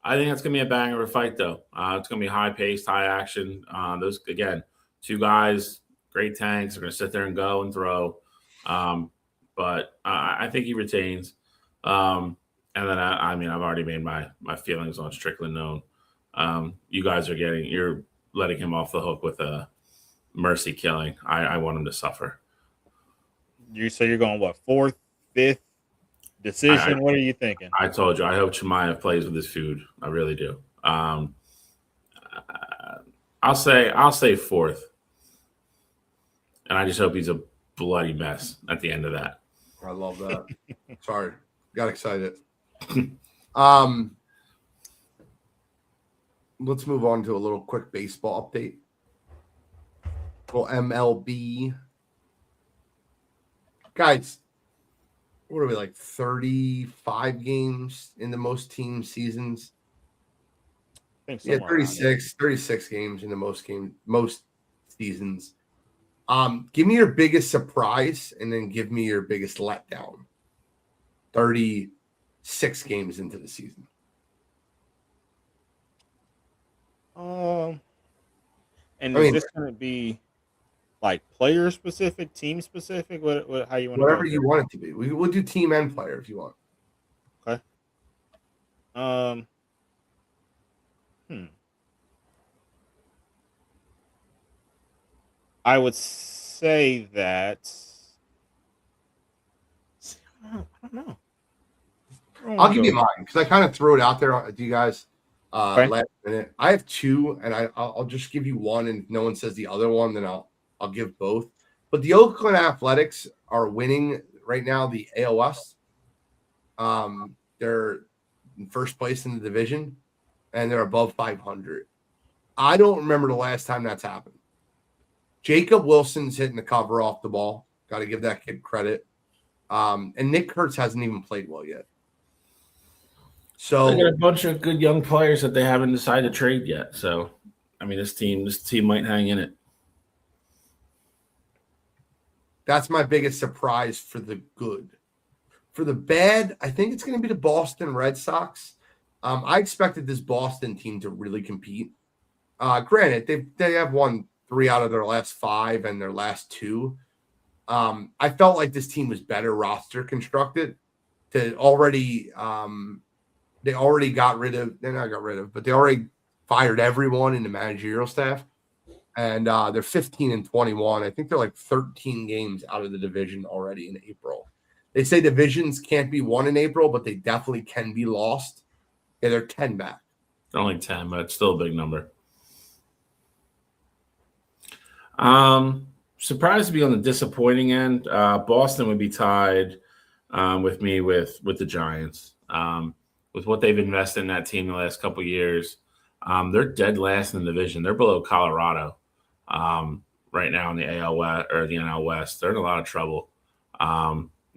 think that's going to be a banger of a fight, though. It's going to be high paced, high action. Those, again, 2 guys, great tanks. They're going to sit there and go and throw. But I think he retains. And then, I've already made my feelings on Strickland known. You guys you're letting him off the hook with a mercy killing. I want him to suffer. You're going what, 4th, 5th decision? What are you thinking? I told you. I hope Chimaev plays with his food. I really do. I'll say 4th, and I just hope he's a bloody mess at the end of that. I love that. Sorry, got excited. Let's move on to a little quick baseball update. Well, MLB. Guys, what are we, like 35 games in the most team seasons? I think 36 games in the most seasons. Give me your biggest surprise and then give me your biggest letdown. 36 games into the season. Is this going to be like player specific, team specific? What how you want? Whatever you want it to be. We'll do team and player if you want. Okay. I would say that. I don't know. I'll give you mine because I kind of threw it out there to you guys Okay. last minute. I have two, and I'll just give you one, and if no one says the other one, then I'll give both. But the Oakland Athletics are winning right now the AL West. They're in first place in the division, and they're above 500. I don't remember the last time that's happened. Jacob Wilson's hitting the cover off the ball. Got to give that kid credit. And Nick Kurtz hasn't even played well yet. So they got a bunch of good young players that they haven't decided to trade yet. So, I mean, this team might hang in it. That's my biggest surprise for the good. For the bad, I think it's going to be the Boston Red Sox. I expected this Boston team to really compete. Granted, they have won 3 out of their last 5 and their last 2. I felt like this team was better roster constructed. They already got rid of. They're not got rid of, but they already fired everyone in the managerial staff, and they're 15-21. I think they're like 13 games out of the division already in April. They say divisions can't be won in April, but they definitely can be lost. Yeah, they're 10 back. Only 10, but it's still a big number. Surprised to be on the disappointing end. Boston would be tied with me with the Giants. With what they've invested in that team the last couple of years, they're dead last in the division. They're below Colorado right now in the AL West or the NL West. They're in a lot of trouble.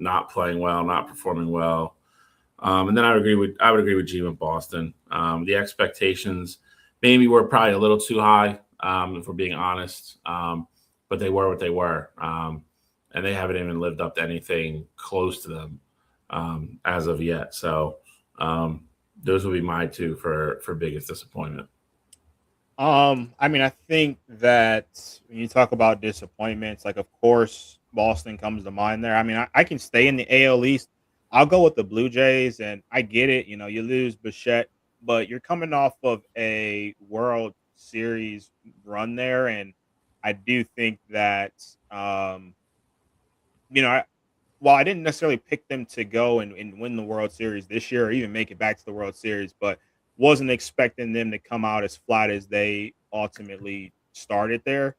Not playing well, not performing well. And then I would agree with G with Boston. The expectations maybe were probably a little too high, if we're being honest. But they were what they were. And they haven't even lived up to anything close to them as of yet. So those would be my two for biggest disappointment. I mean, I think that when you talk about disappointments, like, of course, Boston comes to mind there. I mean, I can stay in the AL East. I'll go with the Blue Jays, and I get it. You know, you lose Bichette, but you're coming off of a World Series run there, and I do think that, you know, while I didn't necessarily pick them to go and win the World Series this year or even make it back to the World Series, but wasn't expecting them to come out as flat as they ultimately started there.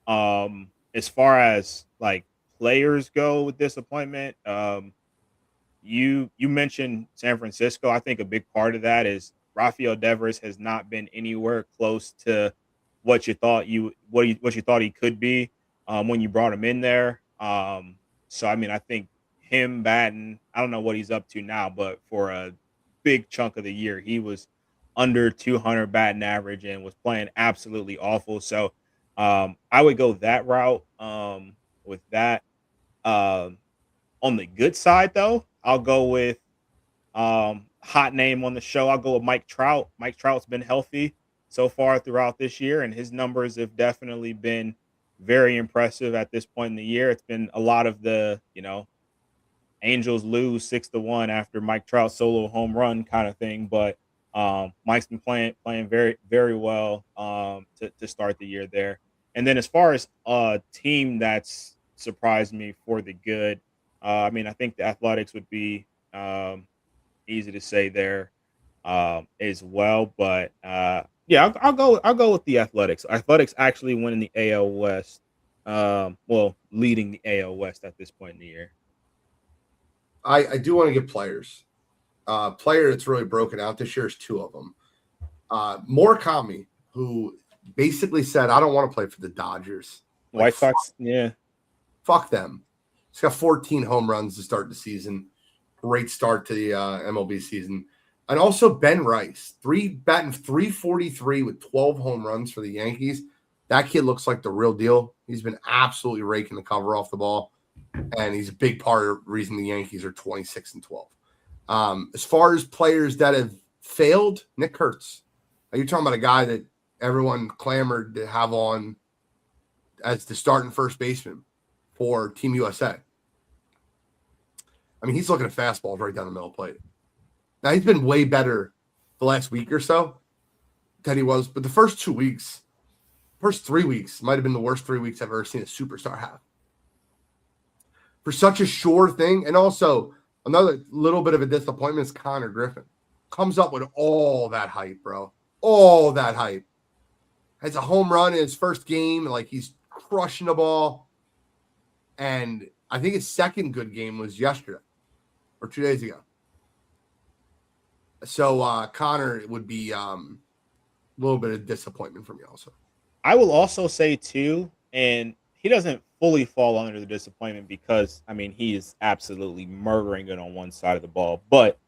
As far as like players go with disappointment, you mentioned San Francisco. I think a big part of that is Rafael Devers has not been anywhere close to what you thought he could be when you brought him in there. So I mean, I think him batting, I don't know what he's up to now, but for a big chunk of the year, he was under 200 batting average and was playing absolutely awful. So I would go that route with that. On the good side, though, I'll go with hot name on the show. I'll go with Mike Trout. Mike Trout's been healthy so far throughout this year, and his numbers have definitely been very impressive at this point in the year. It's been a lot of the, you know, Angels lose 6-1 after Mike Trout solo home run kind of thing, but Mike's been playing very, very well to start the year there. And then as far as a team that's surprised me for the good, I mean, I think the Athletics would be easy to say there as well. But yeah, I'll go with the Athletics. Athletics actually winning the AL West, well, leading the AL West at this point in the year. I do want to get players. Player that's really broken out this year is 2 of them. Murakami, who basically said, I don't want to play for the Dodgers. White Sox, yeah. Fuck them. He's got 14 home runs to start the season. Great start to the MLB season. And also Ben Rice, batting 343 with 12 home runs for the Yankees. That kid looks like the real deal. He's been absolutely raking the cover off the ball. And he's a big part of the reason the Yankees are 26-12. As far as players that have failed, Nick Kurtz. You're talking about a guy that everyone clamored to have on as the starting first baseman for Team USA. I mean, he's looking at fastballs right down the middle of the plate. Now, he's been way better the last week or so than he was, but the first 3 weeks might have been the worst 3 weeks I've ever seen a superstar have. For such a sure thing, and also Another little bit of a disappointment is Connor Griffin. Comes up with all that hype, bro. All that hype. Has a home run in his first game. Like, he's crushing the ball. And I think his second good game was yesterday or 2 days ago. So Connor would be a little bit of disappointment for me also. I will also say too, and he doesn't fully fall under the disappointment because I mean he is absolutely murdering it on one side of the ball. But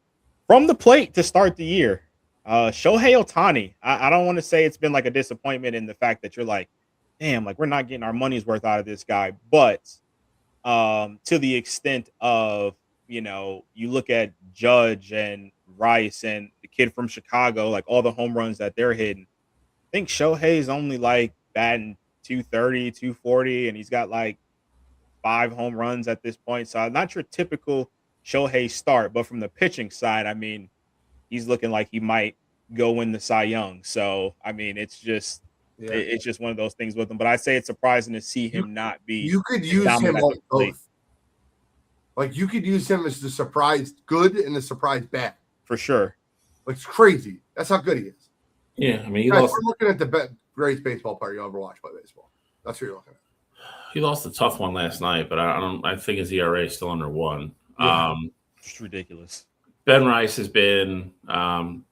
from the plate to start the year, Shohei Ohtani. I don't want to say it's been like a disappointment in the fact that you're like, damn, like we're not getting our money's worth out of this guy. But to the extent of you look at Judge and Rice and the kid from Chicago, like all the home runs that they're hitting. I think Shohei's only like batting 230, 240, and he's got like 5 home runs at this point. So not your typical Shohei start, but from the pitching side, I mean, he's looking like he might go win the Cy Young. So I mean, it's just one of those things with him. But I say it's surprising to see him not be. You could use him on both. Like you could use him as the surprise good and the surprise bad. For sure. Like it's crazy. That's how good he is. Yeah, I mean, we're looking at the greatest baseball player you ever watched by baseball. That's what you're looking at. He lost a tough one last night, but I think his ERA is still under 1. Yeah. It's ridiculous. Ben Rice has been, to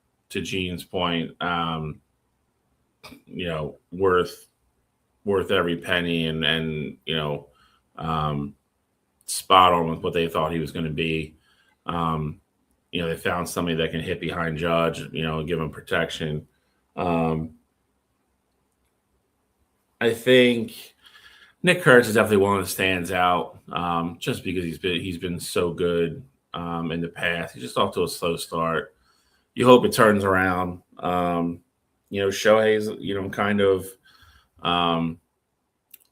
Gene's point, worth every penny and spot on with what they thought he was going to be. They found somebody that can hit behind Judge, give him protection. I think Nick Kurtz is definitely one that stands out, just because he's been so good in the past. He's just off to a slow start. You hope it turns around. Shohei's kind of a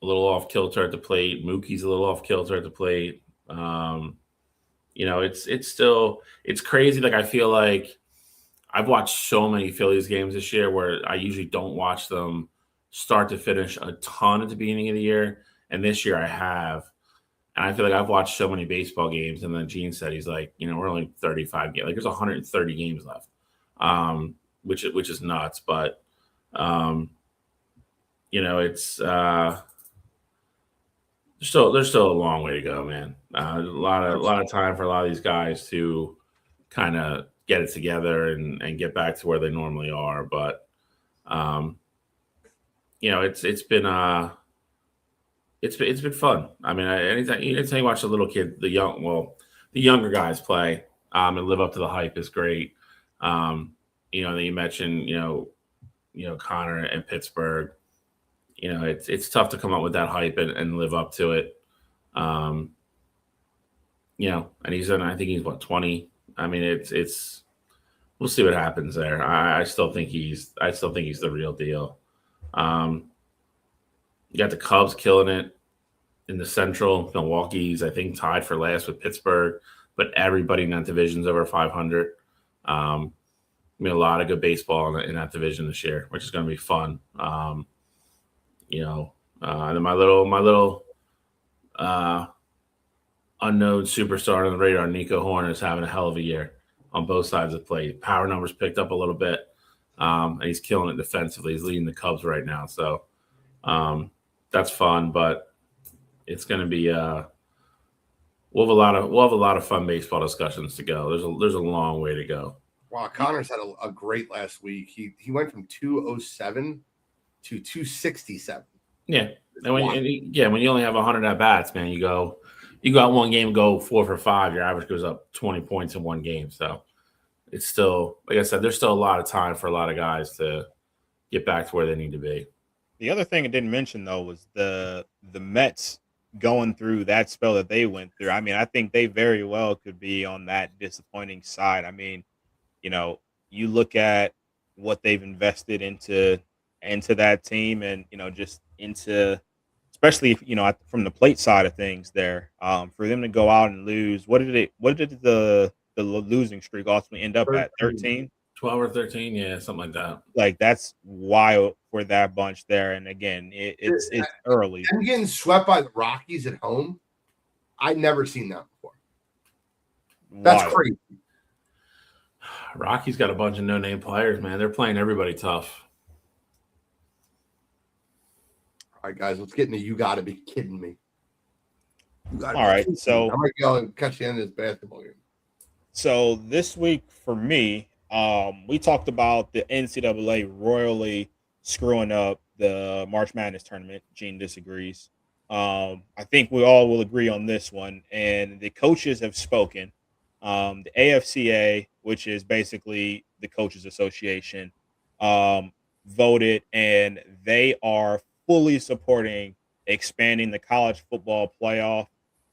little off kilter at the plate. Mookie's a little off kilter at the plate. It's crazy. Like I feel like I've watched so many Phillies games this year where I usually don't watch them start to finish a ton at the beginning of the year. And this year I have. And I feel like I've watched so many baseball games. And then Gene said, he's like, we're only 35 games. Like there's 130 games left, which is nuts. But, it's there's still a long way to go, man. A lot of time for a lot of these guys to kind of get it together and get back to where they normally are. But, it's been fun. I mean, anytime you watch the little kid, the younger guys play and live up to the hype is great. Then you mentioned, Connor and Pittsburgh. It's tough to come up with that hype and live up to it. And I think he's 20. I mean, it's we'll see what happens there. I still think he's the real deal. You got the Cubs killing it in the Central. Milwaukee's, I think, tied for last with Pittsburgh, but everybody in that division's over 500. A lot of good baseball in that division this year, which is going to be fun. And then my little unknown superstar on the radar, Nico Horner, is having a hell of a year on both sides of the plate. Power numbers picked up a little bit, and he's killing it defensively. He's leading the Cubs right now, so that's fun. But it's going to be we'll have a lot of fun baseball discussions to go. There's a long way to go. Wow, Connor's had a great last week. He went from 207 to 267. Yeah, and when you only have 100 at bats, man, you got one game, go 4 for 5. Your average goes up 20 points in one game. So it's still, like I said, there's still a lot of time for a lot of guys to get back to where they need to be. The other thing I didn't mention though was the Mets going through that spell that they went through. I mean, I think they very well could be on that disappointing side. I mean, you look at what they've invested into that team and, just into, especially, from the plate side of things there, for them to go out and lose. What did the losing streak ultimately end up at? 13? 12 or 13. Yeah, something like that. Like that's wild for that bunch there. And again, it's early. I'm getting swept by the Rockies at home. I'd never seen that before. That's wild. crazy. Rocky's got a bunch of no-name players, man. They're playing everybody tough. All right, guys, let's get into You Gotta Be Kidding Me. All right, so I might go and catch the end of this basketball game. So this week for me, we talked about the NCAA royally screwing up the March Madness tournament. Gene disagrees. I think we all will agree on this one, and the coaches have spoken. The AFCA, which is basically the Coaches Association, voted, and they are fully supporting expanding the college football playoff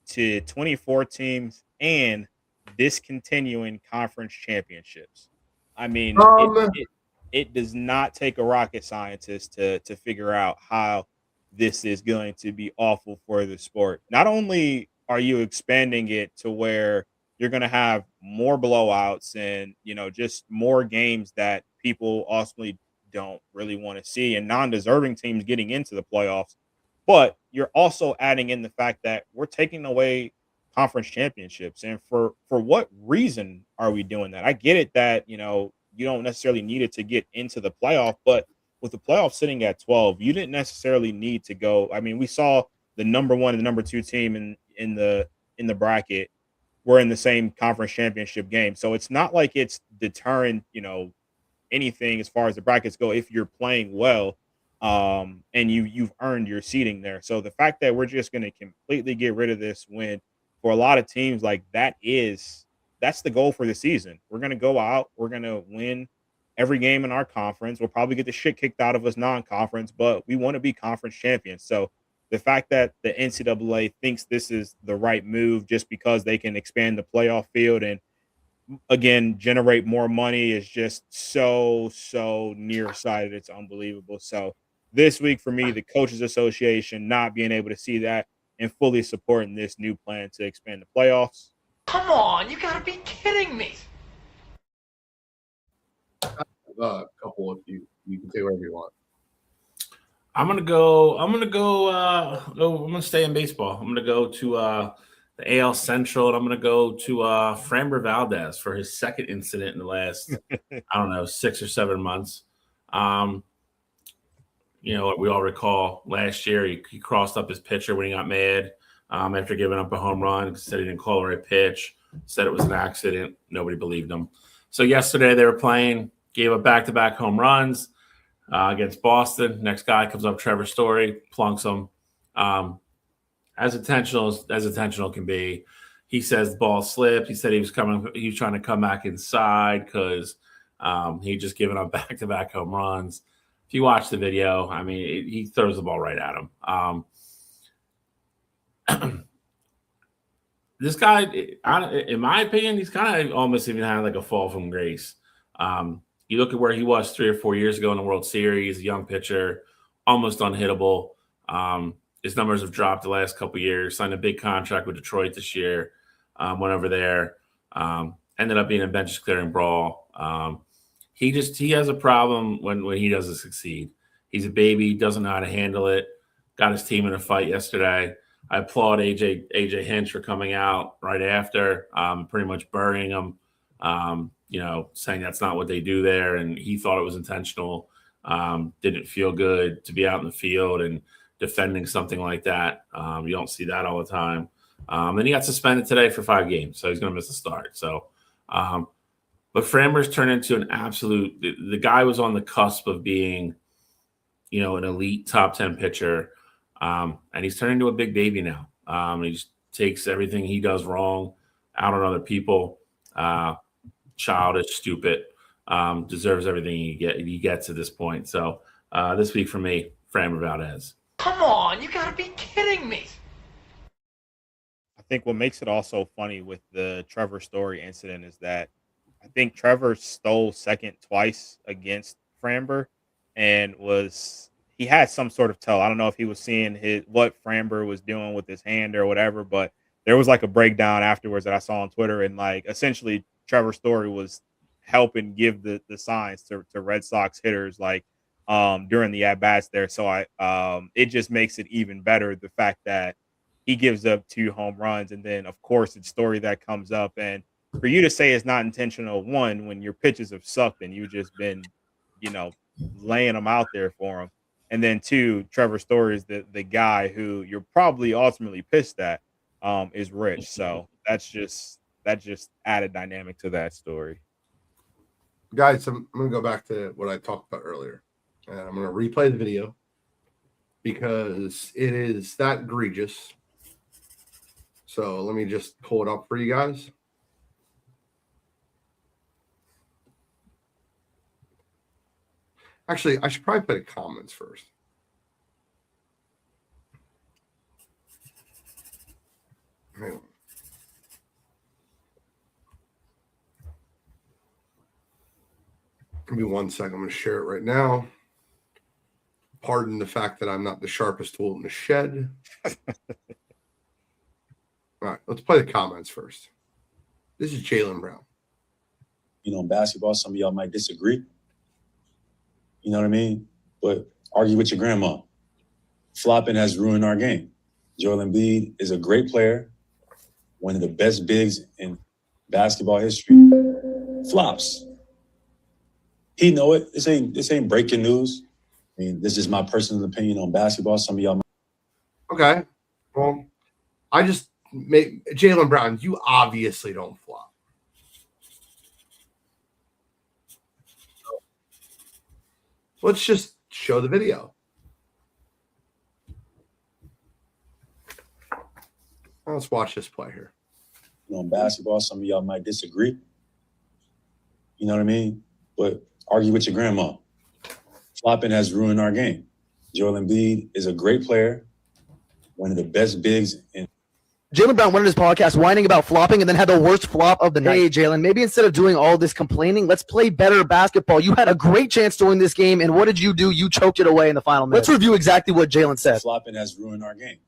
to 24 teams and discontinuing conference championships. I mean, it does not take a rocket scientist to figure out how this is going to be awful for the sport. Not only are you expanding it to where you're going to have more blowouts and just more games that people ultimately don't really want to see and non-deserving teams getting into the playoffs, but you're also adding in the fact that we're taking away conference championships. And for what reason are we doing that? I get it that you don't necessarily need it to get into the playoff, but with the playoff sitting at 12, you didn't necessarily need to go. I mean, we saw the number 1 and the number 2 team in the bracket were in the same conference championship game. So it's not like it's deterring, anything as far as the brackets go if you're playing well, and you've earned your seating there. So the fact that we're just going to completely get rid of this, when for a lot of teams, like that's the goal for the season. We're going to go out, we're going to win every game in our conference. We'll probably get the shit kicked out of us non-conference, but we want to be conference champions. So the fact that the NCAA thinks this is the right move just because they can expand the playoff field and again generate more money is just so nearsighted. It's unbelievable. So this week for me, the Coaches Association not being able to see that and fully supporting this new plan to expand the playoffs. Come on, you gotta be kidding me. A couple of you can say whatever you want. I'm gonna stay in baseball. I'm gonna go to the AL Central, and I'm gonna go to Framber Valdez for his second incident in the last I don't know 6 or 7 months. We all recall last year he crossed up his pitcher when he got mad after giving up a home run, said he didn't call the right pitch, said it was an accident. Nobody believed him. So yesterday they were playing, gave up back-to-back home runs against Boston. Next guy comes up, Trevor Story, plunks him. As intentional can be. He says the ball slipped. He said he was trying to come back inside because he just given up back-to-back home runs. If you watch the video, I mean, he throws the ball right at him. This guy, in my opinion, he's kind of almost even had like a fall from grace. You look at where he was 3 or 4 years ago in the World Series, a young pitcher, almost unhittable. His numbers have dropped the last couple of years. Signed a big contract with Detroit this year. Went over there. Ended up being a bench clearing brawl. He has a problem when he doesn't succeed. He's a baby, doesn't know how to handle it. Got his team in a fight yesterday. I applaud AJ Hinch for coming out right after, pretty much burying him. Saying that's not what they do there, and he thought it was intentional. Didn't feel good to be out in the field and defending something like that. You don't see that all the time. Then he got suspended today for 5 games, so he's going to miss the start. So, but Framber's turned into an absolute. The guy was on the cusp of being, an elite top 10 pitcher, and he's turned into a big baby now. He just takes everything he does wrong out on other people. Childish, stupid, deserves everything he gets at this point. So this week for me, Framber Valdez. Come on, you gotta be kidding me. I think what makes it also funny with the Trevor Story incident is that I think Trevor stole second twice against Framber and he had some sort of toe. I don't know if he was seeing what Framber was doing with his hand or whatever, but there was like a breakdown afterwards that I saw on Twitter, and like essentially Trevor Story was helping give the signs to Red Sox hitters like during the at-bats there. So it just makes it even better, the fact that he gives up 2 home runs, and then of course it's Story that comes up and for you to say it's not intentional, one, when your pitches have sucked and you've just been, laying them out there for him. And then two, Trevor Story is the guy who you're probably ultimately pissed at is rich. So that just added dynamic to that story. Guys, I'm going to go back to what I talked about earlier. And I'm going to replay the video because it is that egregious. So let me just pull it up for you guys. Actually, I should probably put the comments first. Hang on. Give me 1 second. I'm going to share it right now. Pardon the fact that I'm not the sharpest tool in the shed. All right, let's play the comments first. This is Jaylen Brown. Basketball, some of y'all might disagree. You know what I mean? But argue with your grandma. Flopping has ruined our game. Joel Embiid is a great player, one of the best bigs in basketball history. Flops. He know it. This ain't breaking news. I mean, this is my personal opinion on basketball. Some of y'all Okay. Well, I just made Jaylen Brown, you obviously don't flop. Let's just show the video. Let's watch this play here. on basketball, some of y'all might disagree. You know what I mean? But argue with your grandma. Flopping has ruined our game. Joel Embiid is a great player, one of the best bigs in. Jaylen Brown went on his podcast whining about flopping and then had the worst flop of the night. Hey, Jaylen, maybe instead of doing all this complaining, let's play better basketball. You had a great chance to win this game, and what did you do? You choked it away in the final minute. Let's review exactly what Jaylen said. Flopping has ruined our game.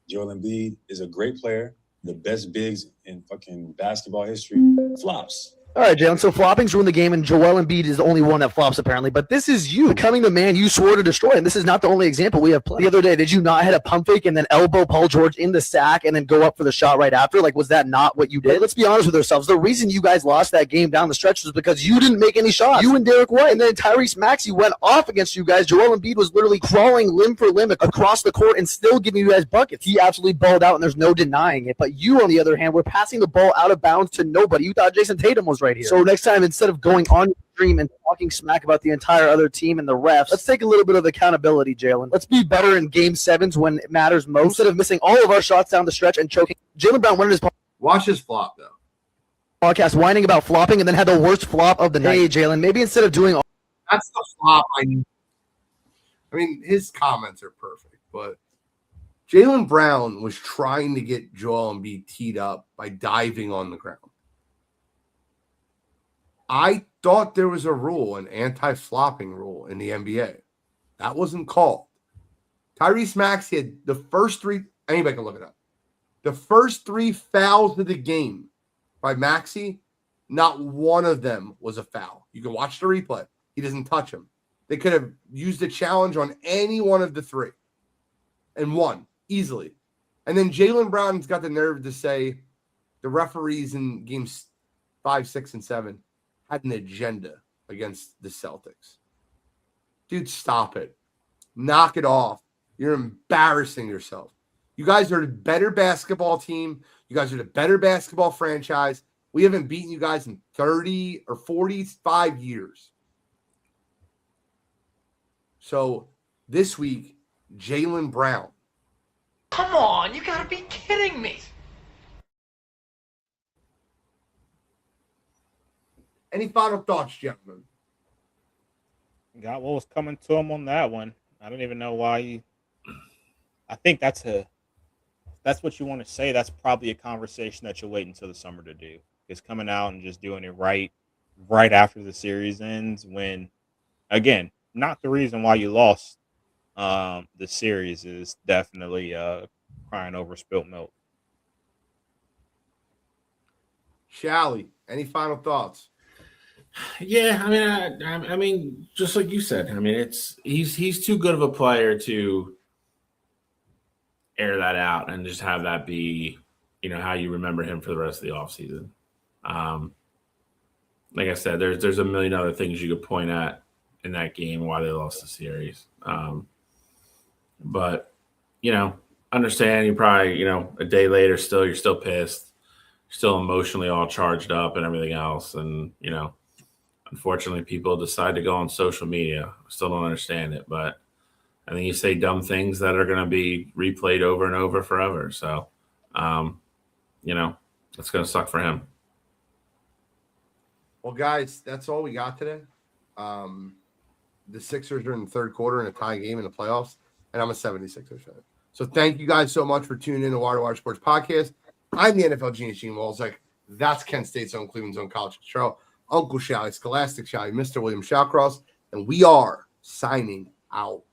Joel Embiid is a great player, the best bigs in fucking basketball history. Flops. All right, Jaylen, so flopping's ruined the game, and Joel Embiid is the only one that flops, apparently. But this is you becoming the man you swore to destroy, and this is not the only example we have played. The other day, did you not hit a pump fake and then elbow Paul George in the sack and then go up for the shot right after? Like, was that not what you did? Let's be honest with ourselves. The reason you guys lost that game down the stretch was because you didn't make any shots. You and Derek White, and then Tyrese Maxey went off against you guys. Joel Embiid was literally crawling limb for limb across the court and still giving you guys buckets. He absolutely balled out, and there's no denying it. But you, on the other hand, were passing the ball out of bounds to nobody. You thought Jason Tatum was right here. So next time, instead of going on stream and talking smack about the entire other team and the refs, let's take a little bit of accountability, Jaylen. Let's be better in game sevens when it matters most, instead of missing all of our shots down the stretch and choking. Jaylen Brown went in his Watch his flop, though. podcast whining about flopping and then had the worst flop of the night. Hey, Jaylen, maybe instead of doing all That's the flop I need. I mean, his comments are perfect, but Jaylen Brown was trying to get Joel Embiid teed up by diving on the ground. I thought there was a rule, an anti-flopping rule in the NBA. That wasn't called. Tyrese Maxey had the first three, anybody can look it up. The first three fouls of the game by Maxey, not one of them was a foul. You can watch the replay. He doesn't touch him. They could have used a challenge on any one of the three and won easily. And then Jaylen Brown's got the nerve to say the referees in games 5, 6, and 7 had an agenda against the Celtics. Dude, stop it. Knock it off. You're embarrassing yourself. You guys are the better basketball team. You guys are the better basketball franchise. We haven't beaten you guys in 30 or 45 years. So this week, Jaylen Brown. Come on, you gotta be kidding me. Any final thoughts, gentlemen? Got what was coming to him on that one. I don't even know why I think that's what you want to say. That's probably a conversation that you'll wait until the summer to do. Is coming out and just doing it right after the series ends, when, again, not the reason why you lost the series, is definitely crying over spilt milk. Shally, any final thoughts? Yeah, I mean, just like you said, I mean, he's too good of a player to air that out and just have that be, how you remember him for the rest of the offseason. Like I said, there's a million other things you could point at in that game why they lost the series. But understand you probably a day later you're still pissed, still emotionally all charged up and everything else, and unfortunately people decide to go on social media. I still don't understand it, but I think you say dumb things that are going to be replayed over and over forever. So, it's going to suck for him. Well, guys, that's all we got today. The Sixers are in the third quarter in a tie game in the playoffs, and I'm a 76ers fan. So thank you guys so much for tuning in to Wire2Wire Sports Podcast. I'm the NFL genius, Gene Walzek. That's Kent State's own, Cleveland's own college control, Uncle Shally, Scholastic Shally, Mr. William Shawcross, and we are signing out.